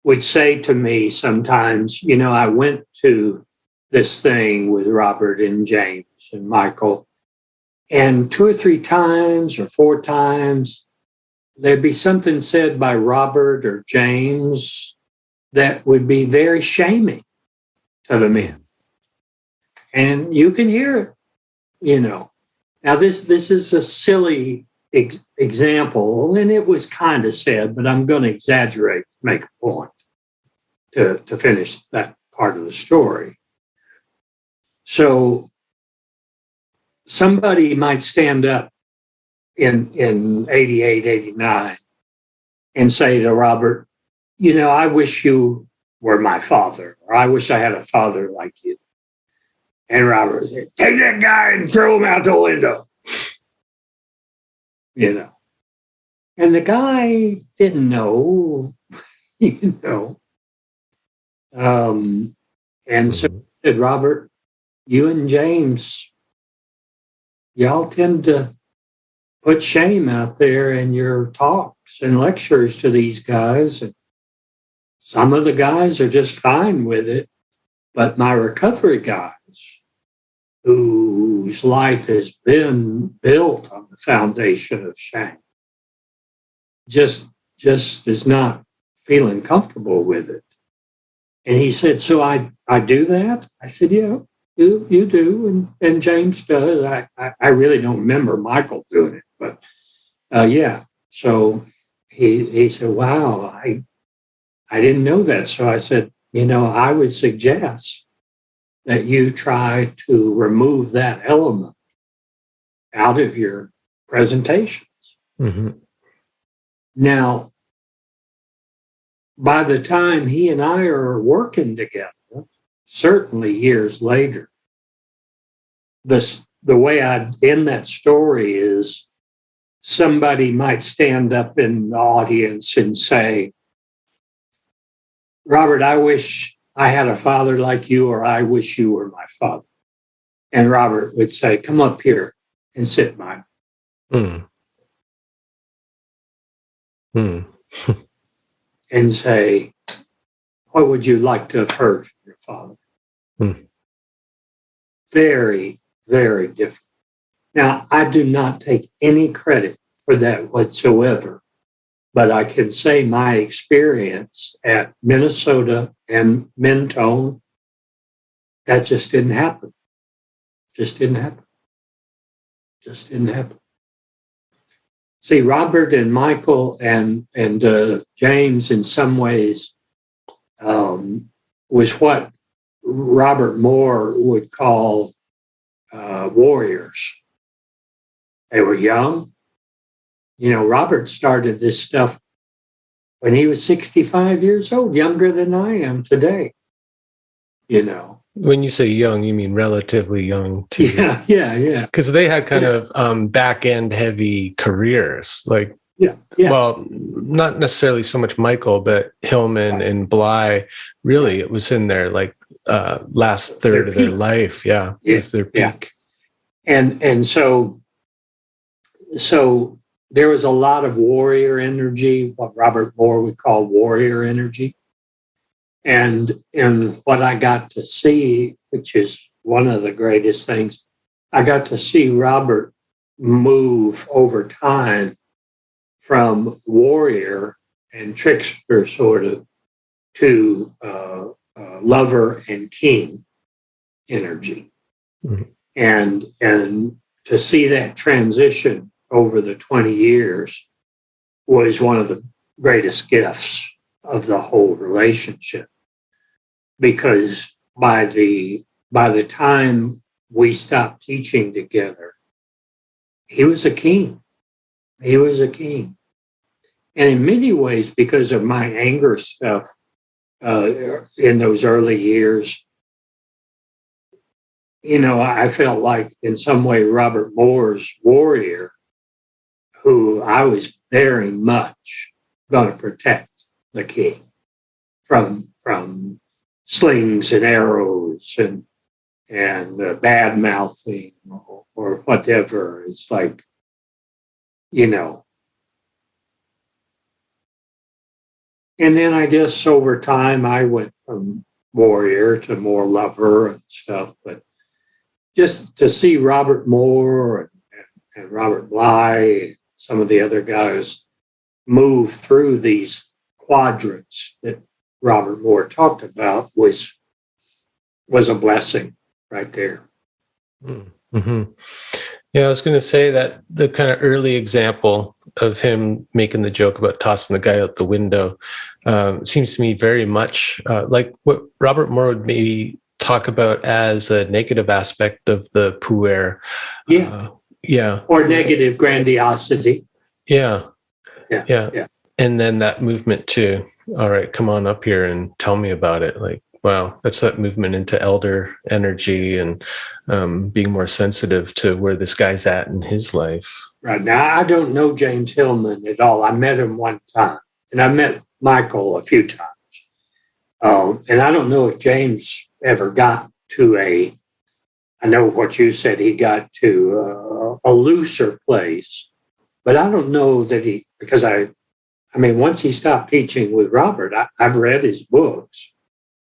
would say to me sometimes, I went to this thing with Robert and James and Michael, and 2 or 3 times or 4 times, there'd be something said by Robert or James that would be very shaming to the men. And you can hear it, Now, this is a silly example, and it was kind of said, but I'm going to exaggerate to make a point to finish that part of the story. So somebody might stand up in 88, 89 and say to Robert, I wish you were my father, or I wish I had a father like you. And Robert would say, take that guy and throw him out the window. And the guy didn't know, And so he said, Robert, you and James, y'all tend to put shame out there in your talks and lectures to these guys. And some of the guys are just fine with it. But my recovery guys, whose life has been built on the foundation of shame, just is not feeling comfortable with it. And he said, so I do that? I said, yeah, you do. And James does. I really don't remember Michael doing it, but yeah. So he said, wow, I didn't know that. So I said, I would suggest that you try to remove that element out of your presentations. Mm-hmm. Now, by the time he and I are working together, certainly years later, the way I end that story is somebody might stand up in the audience and say, Robert, I wish I had a father like you, or I wish you were my father. And Robert would say, come up here and sit, Mike. Mm. Mm. And say, what would you like to have heard from your father? Mm. Very, very different. Now, I do not take any credit for that whatsoever, but I can say my experience at Minnesota and Mentone, that just didn't happen. Just didn't happen. Just didn't happen. See, Robert and Michael and James, in some ways, was what Robert Moore would call warriors. They were young. You know, Robert started this stuff when he was 65 years old, younger than I am today. You know. When you say young, you mean relatively young too. Yeah. Because they had kind of back-end heavy careers. Like, well, not necessarily so much Michael, but Hillman and Bly, really, it was in their like last third of their life. Yeah, it was their peak. And so there was a lot of warrior energy, what Robert Moore would call warrior energy. And what I got to see, which is one of the greatest things, I got to see Robert move over time from warrior and trickster sort of to lover and king energy. Mm-hmm. And to see that transition over the 20 years was one of the greatest gifts of the whole relationship. Because by the time we stopped teaching together, he was a king. He was a king. And in many ways, because of my anger stuff in those early years, you know, I felt like in some way Robert Moore's warrior, who I was very much going to protect the king from slings and arrows and bad mouthing or whatever. It's like, you know. And then I guess over time I went from warrior to more lover and stuff. But just to see Robert Moore and Robert Bly, some of the other guys move through these quadrants that Robert Moore talked about was a blessing right there. Mm-hmm. Yeah, I was going to say that the kind of early example of him making the joke about tossing the guy out the window seems to me very much like what Robert Moore would maybe talk about as a negative aspect of the puer. Or negative grandiosity. Yeah. And then that movement to, all right, come on up here and tell me about it. Like, wow, that's that movement into elder energy and being more sensitive to where this guy's at in his life. Right. Now, I don't know James Hillman at all. I met him one time, and I met Michael a few times. And I don't know if James ever got to I know what you said, he got to a looser place, but I don't know that because I mean, once he stopped teaching with Robert, I've read his books,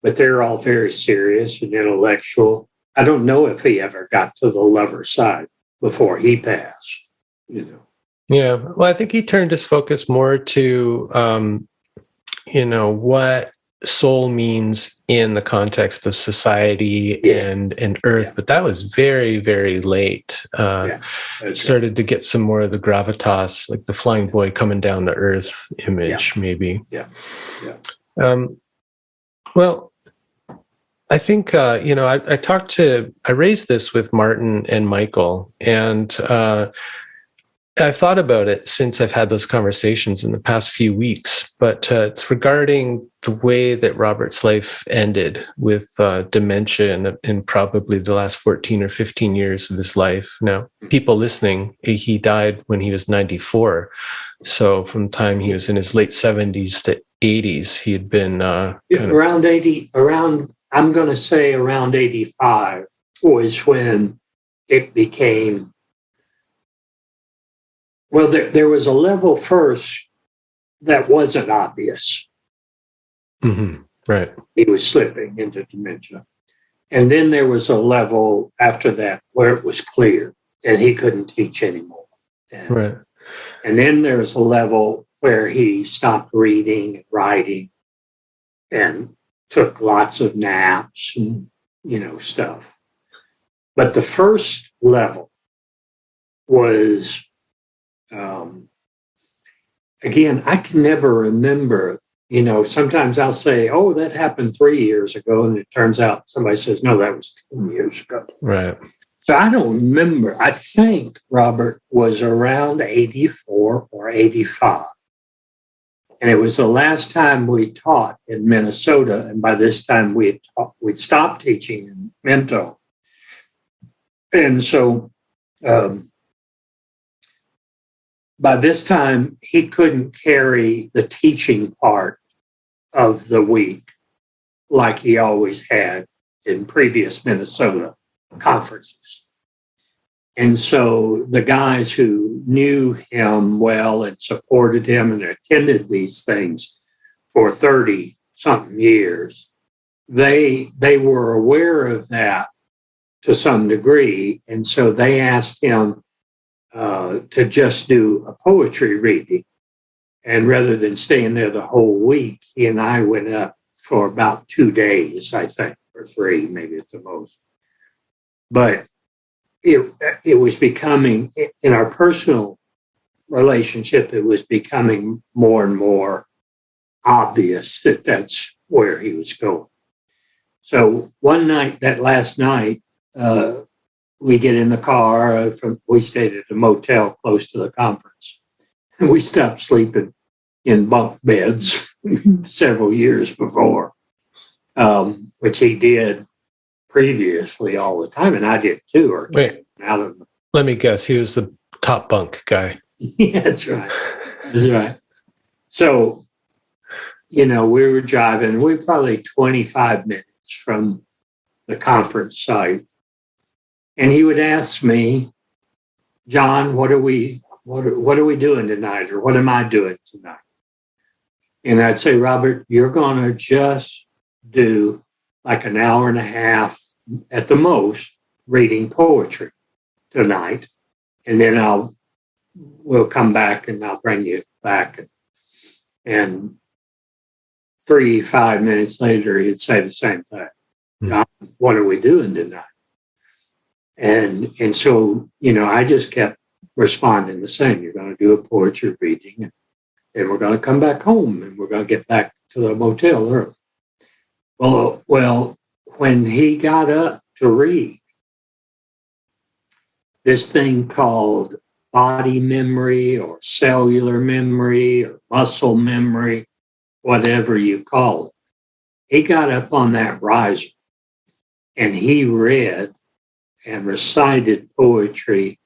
but they're all very serious and intellectual. I don't know if he ever got to the lover side before he passed, you know. Yeah, well, I think he turned his focus more to, what soul means in the context of society and earth, but that was very, very late. Started to get some more of the gravitas, like the flying boy coming down to earth image, maybe. Well, I think, I raised this with Martin and Michael, and I've thought about it since I've had those conversations in the past few weeks, but it's regarding the way that Robert's life ended with dementia in probably the last 14 or 15 years of his life. Now, people listening, he died when he was 94. So from the time he was in his late 70s to 80s. He had been around 80, I'm going to say around 85 was when it became, well, there was a level first that wasn't obvious. Mm-hmm. Right. He was slipping into dementia. And then there was a level after that where it was clear and he couldn't teach anymore. Right. And then there's a level where he stopped reading and writing and took lots of naps and, stuff. But the first level was, again, I can never remember. Sometimes I'll say, oh, that happened 3 years ago. And it turns out somebody says, no, that was 10 years ago. Right. So I don't remember. I think Robert was around 84 or 85. And it was the last time we taught in Minnesota. And by this time we'd stopped teaching in Minto. And so by this time, he couldn't carry the teaching part of the week like he always had in previous Minnesota conferences. And so the guys who knew him well and supported him and attended these things for 30-something years, they were aware of that to some degree. And so they asked him to just do a poetry reading. And rather than staying there the whole week, he and I went up for about 2 days, I think, or 3, maybe at the most. But it was becoming, in our personal relationship, it was becoming more and more obvious that that's where he was going. So one night, that last night, we get in the car. We stayed at a motel close to the conference. And we stopped sleeping in bunk beds several years before, which he did previously all the time, and I did too. Let me guess. He was the top bunk guy. Yeah, that's right. That's right. So, we were driving. We were probably 25 minutes from the conference site. And he would ask me, John, what are we doing tonight? Or what am I doing tonight? And I'd say, Robert, you're going to just do like an hour and a half at the most reading poetry tonight. And then we'll come back and I'll bring you back. And 3-5 minutes later, he'd say the same thing. John, what are we doing tonight? And so, I just kept responding the same. You're going to do a poetry reading, and we're going to come back home, and we're going to get back to the motel early. Well, when he got up to read, this thing called body memory or cellular memory or muscle memory, whatever you call it, he got up on that riser, and he read and recited poetry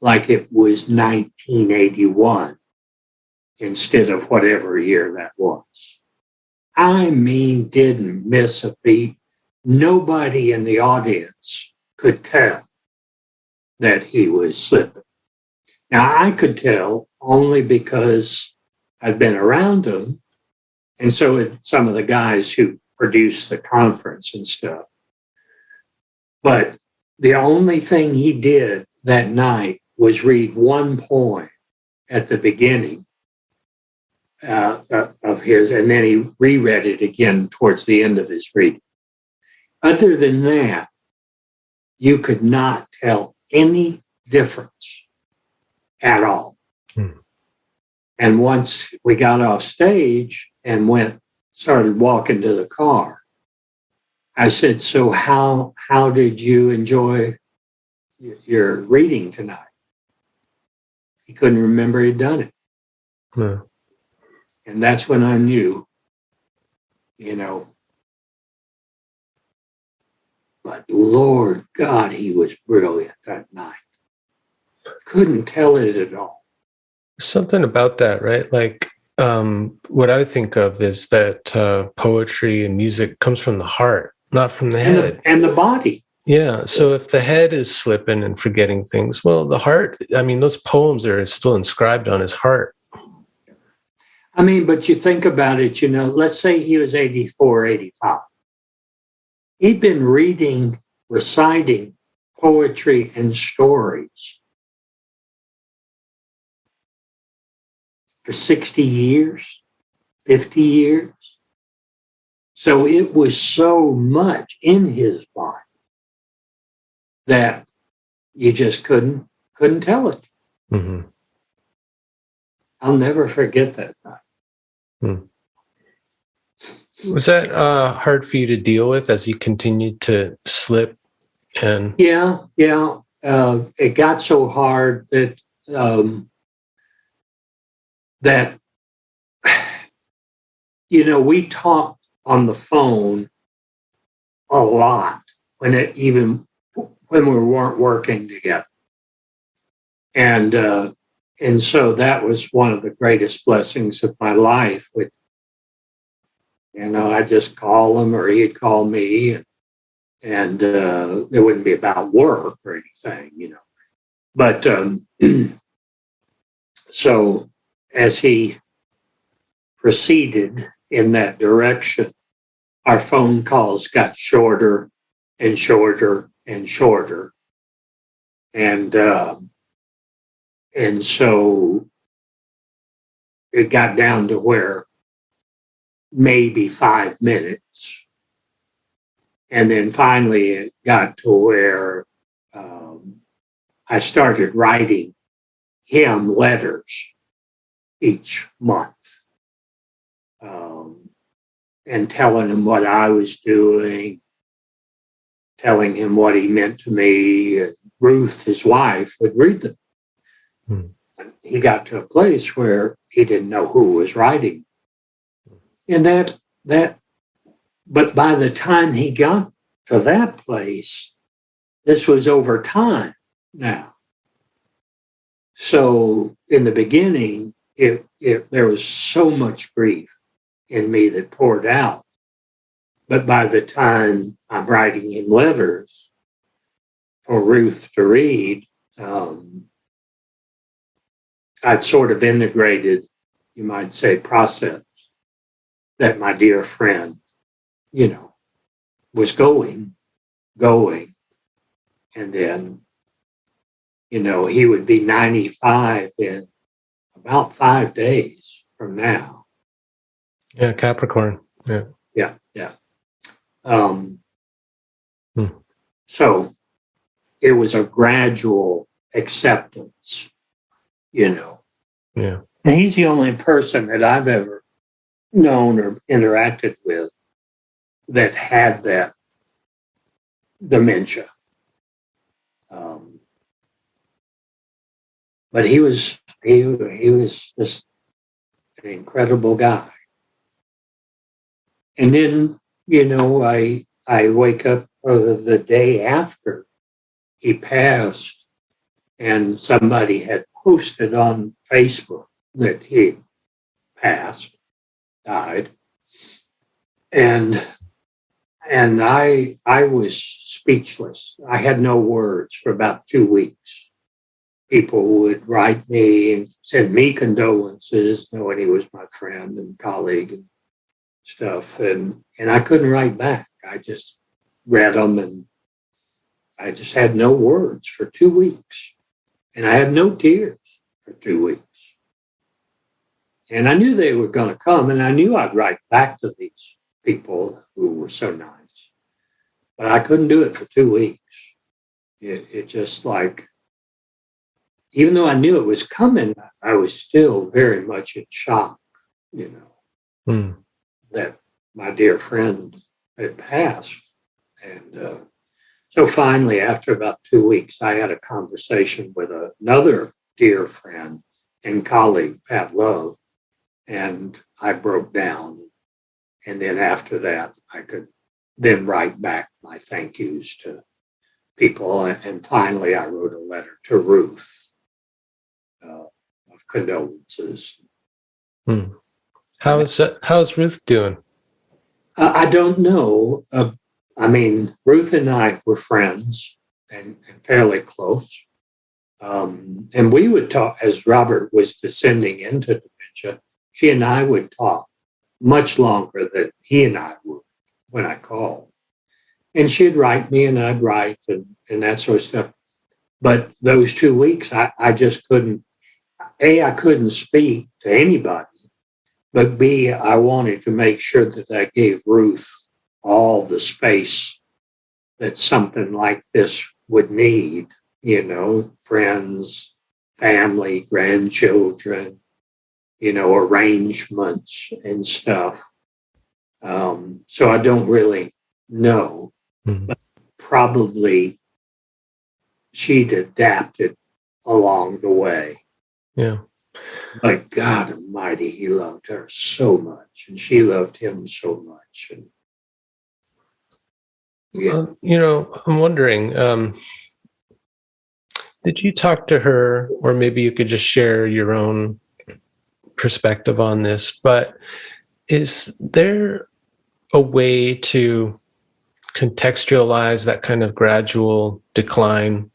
like it was 1981 instead of whatever year that was. I mean, didn't miss a beat. Nobody in the audience could tell that he was slipping. Now, I could tell only because I'd been around him, and so had some of the guys who produced the conference and stuff. But the only thing he did that night was read one poem at the beginning of his, and then he reread it again towards the end of his reading. Other than that, you could not tell any difference at all. And once we got off stage and started walking to the car, I said, so how did you enjoy your reading tonight? He couldn't remember he'd done it. No. And that's when I knew, but Lord God, he was brilliant that night. Couldn't tell it at all. Something about that, right? Like what I think of is that poetry and music comes from the heart, not from the head. And the body. Yeah. So if the head is slipping and forgetting things, well, the heart, I mean, those poems are still inscribed on his heart. I mean, but you think about it, let's say he was 84, 85. He'd been reciting poetry and stories for 60 years, 50 years. So it was so much in his body that you just couldn't tell it. Mm-hmm. I'll never forget that night. Was that hard for you to deal with as you continued to slip? And yeah. It got so hard that we talked on the phone a lot when we weren't working together, and so that was one of the greatest blessings of my life. I'd just call him or he'd call me, and it wouldn't be about work or anything, But so as he proceeded in that direction, our phone calls got shorter and shorter and shorter. And so it got down to where maybe 5 minutes. And then finally it got to where I started writing him letters each month and telling him what I was doing, telling him what he meant to me. And Ruth, his wife, would read them. And he got to a place where he didn't know who was writing. And but by the time he got to that place, this was over time now. So in the beginning, there was so much grief in me that poured out. But by the time I'm writing him letters for Ruth to read, I'd sort of integrated, you might say, process that my dear friend, was going. And then, he would be 95 in about 5 days from now. Yeah, Capricorn. Yeah. So it was a gradual acceptance, Yeah. And he's the only person that I've ever known or interacted with that had that dementia. But he was just an incredible guy. And then, I wake up the day after he passed, and somebody had posted on Facebook that he died. And I was speechless. I had no words for about 2 weeks. People would write me and send me condolences, knowing he was my friend and colleague and stuff. And I couldn't write back. I just read them, and I just had no words for 2 weeks. And I had no tears for 2 weeks. And I knew they were going to come, and I knew I'd write back to these people who were so nice. But I couldn't do it for 2 weeks. It just like, even though I knew it was coming, I was still very much in shock, that my dear friend had passed. And so finally, after about 2 weeks, I had a conversation with another dear friend and colleague, Pat Love, and I broke down. And then after that, I could then write back my thank yous to people. And finally, I wrote a letter to Ruth of condolences. How's Ruth doing? I don't know. Ruth and I were friends and fairly close. And we would talk as Robert was descending into dementia. She and I would talk much longer than he and I would when I called. And she'd write me and I'd write and that sort of stuff. But those 2 weeks, I just couldn't, I couldn't speak to anybody. But B, I wanted to make sure that I gave Ruth all the space that something like this would need, friends, family, grandchildren, arrangements and stuff. So I don't really know, but probably she'd adapted along the way. Yeah. But God Almighty, he loved her so much, and she loved him so much. And I'm wondering, did you talk to her, or maybe you could just share your own perspective on this, but is there a way to contextualize that kind of gradual decline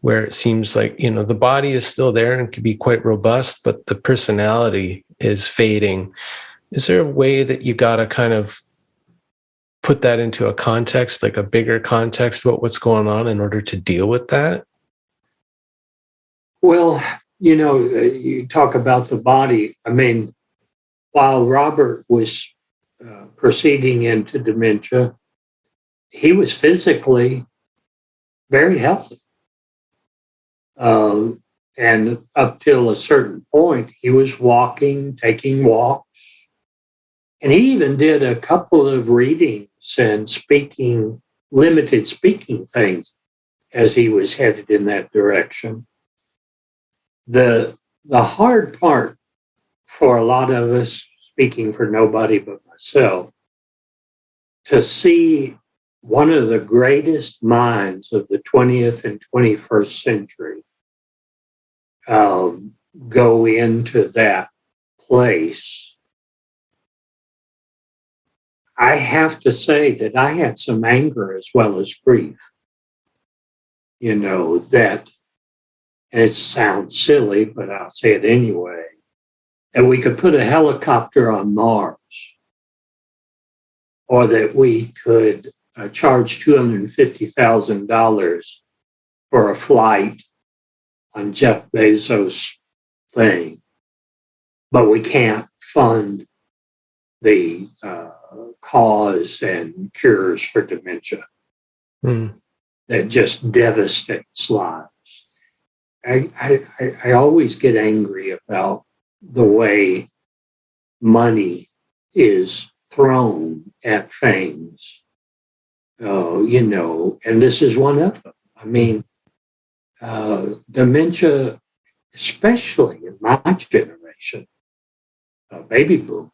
where it seems like, the body is still there and can be quite robust, but the personality is fading? Is there a way that you got to kind of put that into a context, like a bigger context about what's going on in order to deal with that? Well, you talk about the body. While Robert was proceeding into dementia, he was physically very healthy. And up till a certain point, he was walking, taking walks. And he even did a couple of readings and limited speaking things as he was headed in that direction. The hard part for a lot of us, speaking for nobody but myself, to see one of the greatest minds of the 20th and 21st century go into that place. I have to say that I had some anger as well as grief. That, and it sounds silly, but I'll say it anyway, that we could put a helicopter on Mars, or that we could charge $250,000 for a flight on Jeff Bezos' thing, but we can't fund the cause and cures for dementia that just devastates lives. I always get angry about the way money is thrown at things, and this is one of them. Dementia, especially in my generation, baby boomers,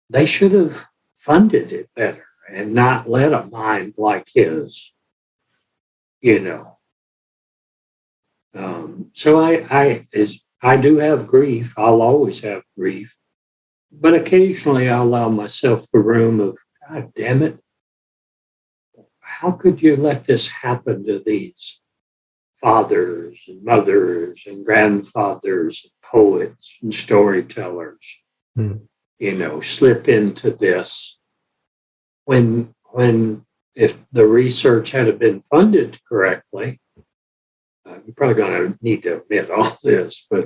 they should have funded it better and not let a mind like his, So I do have grief. I'll always have grief, but occasionally I allow myself the room of, God damn it, how could you let this happen to these fathers and mothers and grandfathers and poets and storytellers, slip into this when if the research had been funded correctly, you're probably going to need to admit all this, but,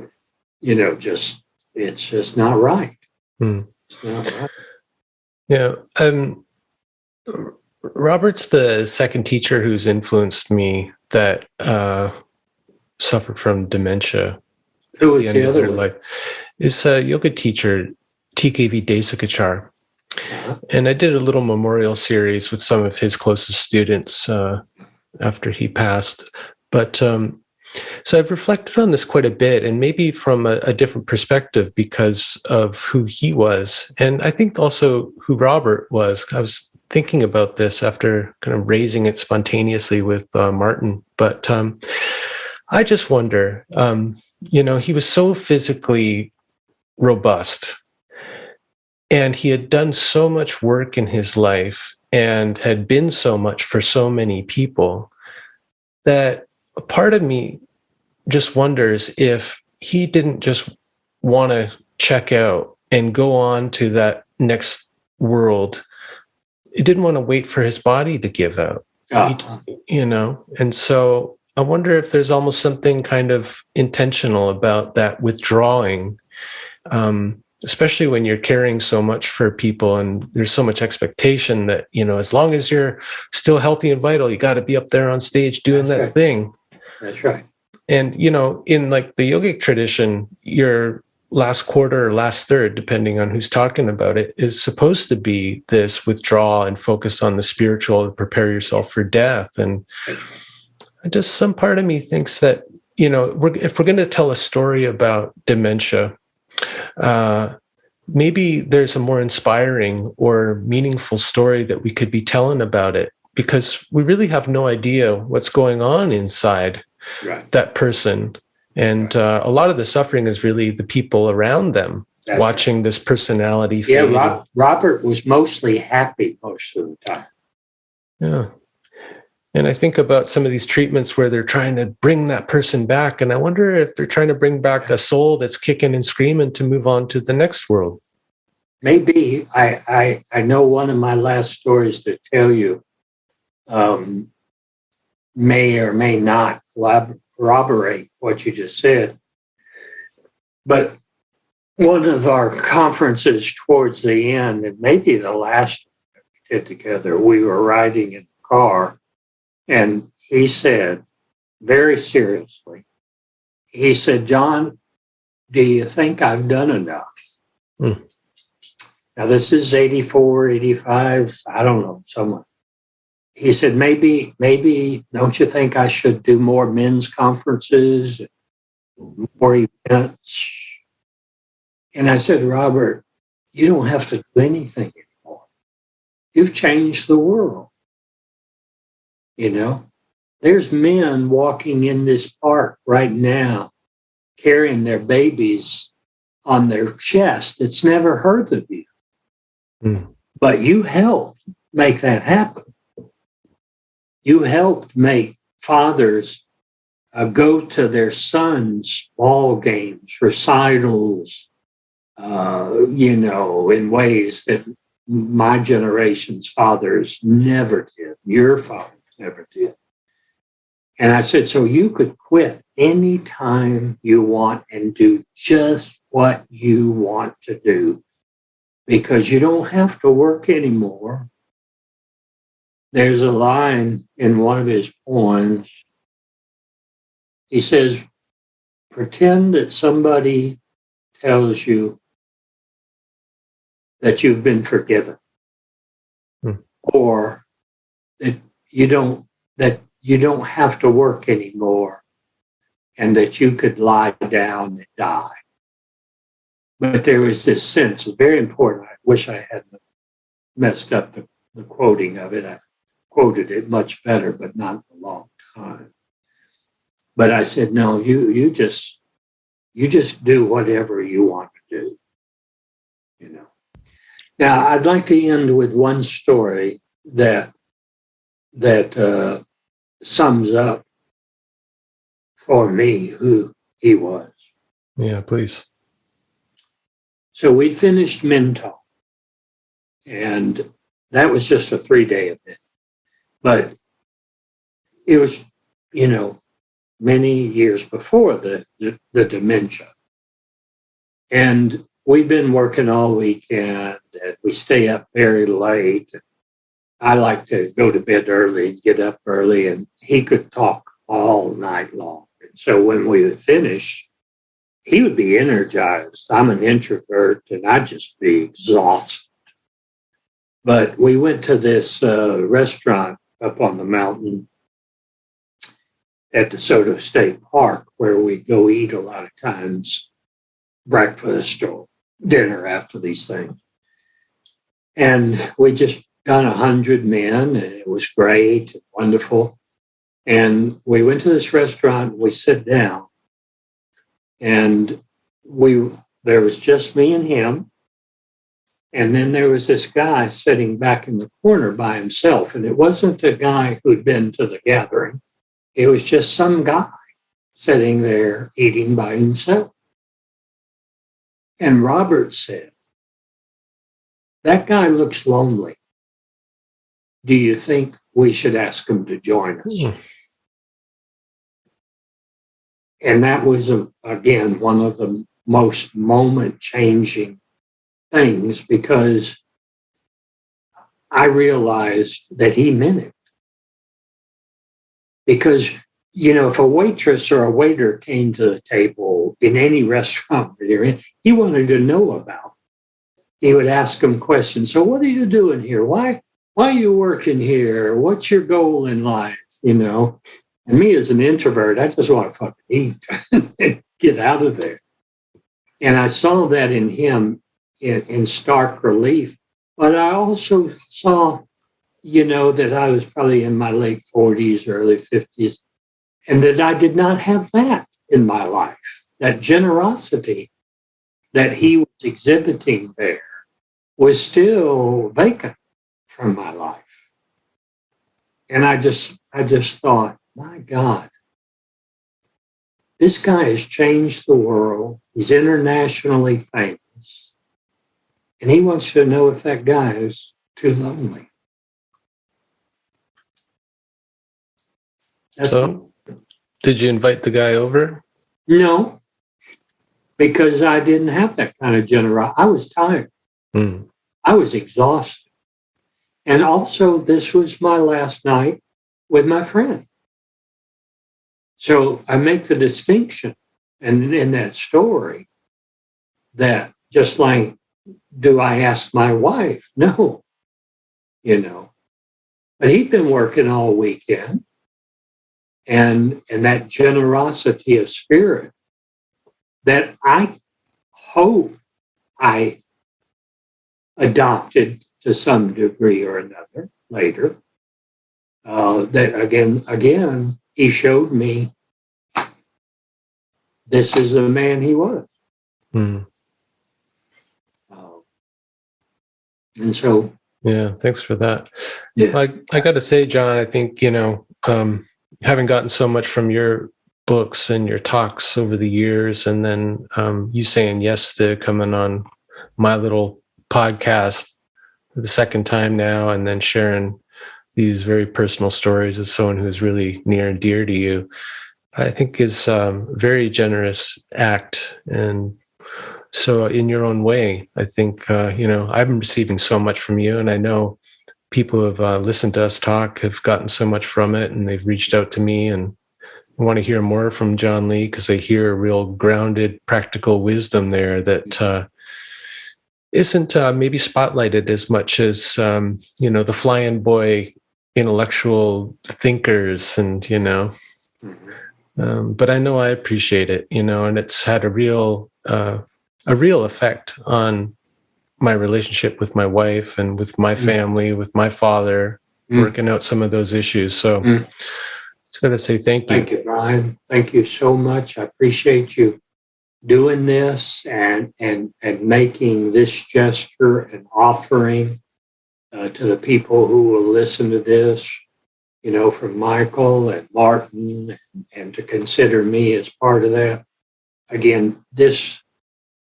it's just not right. It's not right. Yeah. Robert's the second teacher who's influenced me that suffered from dementia. Who was the other one? Life. Is a yoga teacher, TKV Desakachar. And I did a little memorial series with some of his closest students after he passed. But so I've reflected on this quite a bit, and maybe from a different perspective because of who he was. And I think also who Robert was. I was thinking about this after kind of raising it spontaneously with Martin. But I just wonder, he was so physically robust. And he had done so much work in his life and had been so much for so many people that a part of me just wonders if he didn't just want to check out and go on to that next world. He didn't want to wait for his body to give out, and so I wonder if there's almost something kind of intentional about that withdrawing, especially when you're caring so much for people and there's so much expectation that, as long as you're still healthy and vital, you got to be up there on stage doing that thing. That's right. And, in like the yogic tradition, your last quarter or last third, depending on who's talking about it, is supposed to be this withdrawal and focus on the spiritual to prepare yourself for death. And just some part of me thinks that, if we're going to tell a story about dementia, maybe there's a more inspiring or meaningful story that we could be telling about it, because we really have no idea what's going on inside that person. And a lot of the suffering is really the people around them watching this personality fade. Yeah, Robert was mostly happy most of the time. Yeah. And I think about some of these treatments where they're trying to bring that person back. And I wonder if they're trying to bring back a soul that's kicking and screaming to move on to the next world. Maybe. I know one of my last stories to tell you may or may not corroborate what you just said. But one of our conferences towards the end, and maybe the last one we did together, we were riding in the car, and he said, very seriously, he said, "John, do you think I've done enough?" Now, this is 84, 85, I don't know, someone. He said, maybe, don't you think I should do more men's conferences, more events? And I said, Robert, you don't have to do anything anymore. You've changed the world. There's men walking in this park right now, carrying their babies on their chest that's never heard of you. But you helped make that happen. You helped make fathers go to their sons' ball games, recitals, in ways that my generation's fathers never did. Your fathers never did. And I said, so you could quit anytime you want and do just what you want to do, because you don't have to work anymore. There's a line in one of his poems. He says, pretend that somebody tells you that you've been forgiven, or that you don't have to work anymore, and that you could lie down and die. But there was this sense, very important. I wish I hadn't messed up the quoting of it. I quoted it much better, but not in a long time. But I said, no, you just do whatever you want to do. Now, I'd like to end with one story that sums up for me who he was. Yeah, please. So we'd finished Mental, and that was just a 3-day event. But it was, many years before the dementia. And we'd been working all weekend, and we stay up very late. I like to go to bed early and get up early, and he could talk all night long. And so when we would finish, he would be energized. I'm an introvert, and I'd just be exhausted. But we went to this restaurant up on the mountain at DeSoto State Park, where we go eat a lot of times, breakfast or dinner after these things. And we just done 100 men, and it was great and wonderful. And we went to this restaurant, we sit down, and the There was just me and him. And then there was this guy sitting back in the corner by himself. And it wasn't a guy who'd been to the gathering. It was just some guy sitting there eating by himself. And Robert said, "That guy looks lonely. Do you think we should ask him to join us?" And that was, again, one of the most moment-changing things, because I realized that he meant it. Because, if a waitress or a waiter came to the table in any restaurant that you're in, he wanted to know about. He would ask them questions. "So what are you doing here? Why are you working here? What's your goal in life?" And me as an introvert, I just want to fucking eat and get out of there. And I saw that in him in stark relief. But I also saw, that I was probably in my late 40s, early 50s, and that I did not have that in my life. That generosity that he was exhibiting there was still vacant from my life. And I just thought, my God, this guy has changed the world. He's internationally famous. And he wants to know if that guy is too lonely. Did you invite the guy over? No, because I didn't have that kind of generosity. I was tired. I was exhausted. And also, this was my last night with my friend. So I make the distinction, and in that story, that just like, do I ask my wife? No, But he'd been working all weekend, and that generosity of spirit that I hope I adopted to some degree or another later. That again, he showed me this is the man he was. And so, yeah, thanks for that. Yeah. I got to say, John, I think, having gotten so much from your books and your talks over the years, and then you saying yes to coming on my little podcast for the second time now, and then sharing these very personal stories as someone who's really near and dear to you, I think is a very generous act. And so in your own way, I think, I'm receiving so much from you, and I know people who have listened to us talk have gotten so much from it, and they've reached out to me and want to hear more from John Lee, because they hear real grounded, practical wisdom there that isn't maybe spotlighted as much as, the flying boy intellectual thinkers, and, but I know I appreciate it, and it's had a real effect on my relationship with my wife and with my family, with my father, working out some of those issues. So just got to say thank you. Thank you, Brian. Thank you so much. I appreciate you doing this and making this gesture and offering to the people who will listen to this, from Michael and Martin, and to consider me as part of that. Again,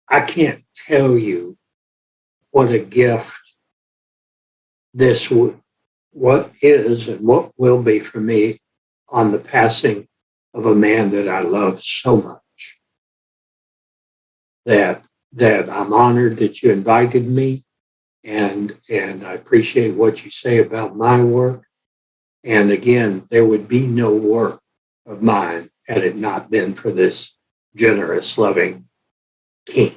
I can't tell you what a gift what is and what will be for me on the passing of a man that I love so much. That I'm honored that you invited me, and I appreciate what you say about my work. And again, there would be no work of mine had it not been for this generous, loving king.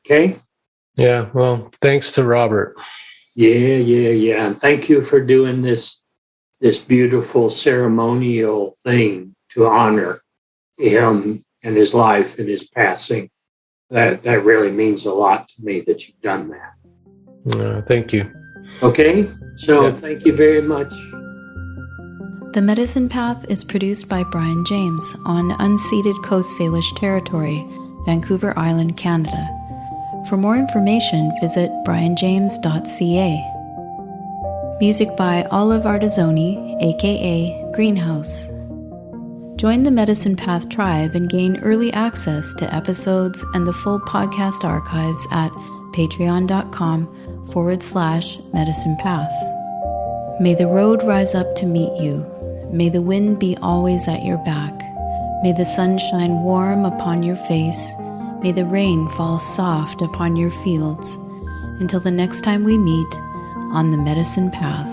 Okay? Yeah, well, thanks to Robert. Yeah. And thank you for doing this beautiful ceremonial thing to honor him and his life and his passing. That really means a lot to me that you've done that. Thank you. Okay? So Thank you very much. The Medicine Path is produced by Brian James on unceded Coast Salish territory, Vancouver Island, Canada. For more information, visit brianjames.ca. Music by Olive Artizoni, aka Greenhouse. Join the Medicine Path tribe and gain early access to episodes and the full podcast archives at patreon.com/Medicine Path. May the road rise up to meet you. May the wind be always at your back. May the sun shine warm upon your face. May the rain fall soft upon your fields. Until the next time we meet on the Medicine Path.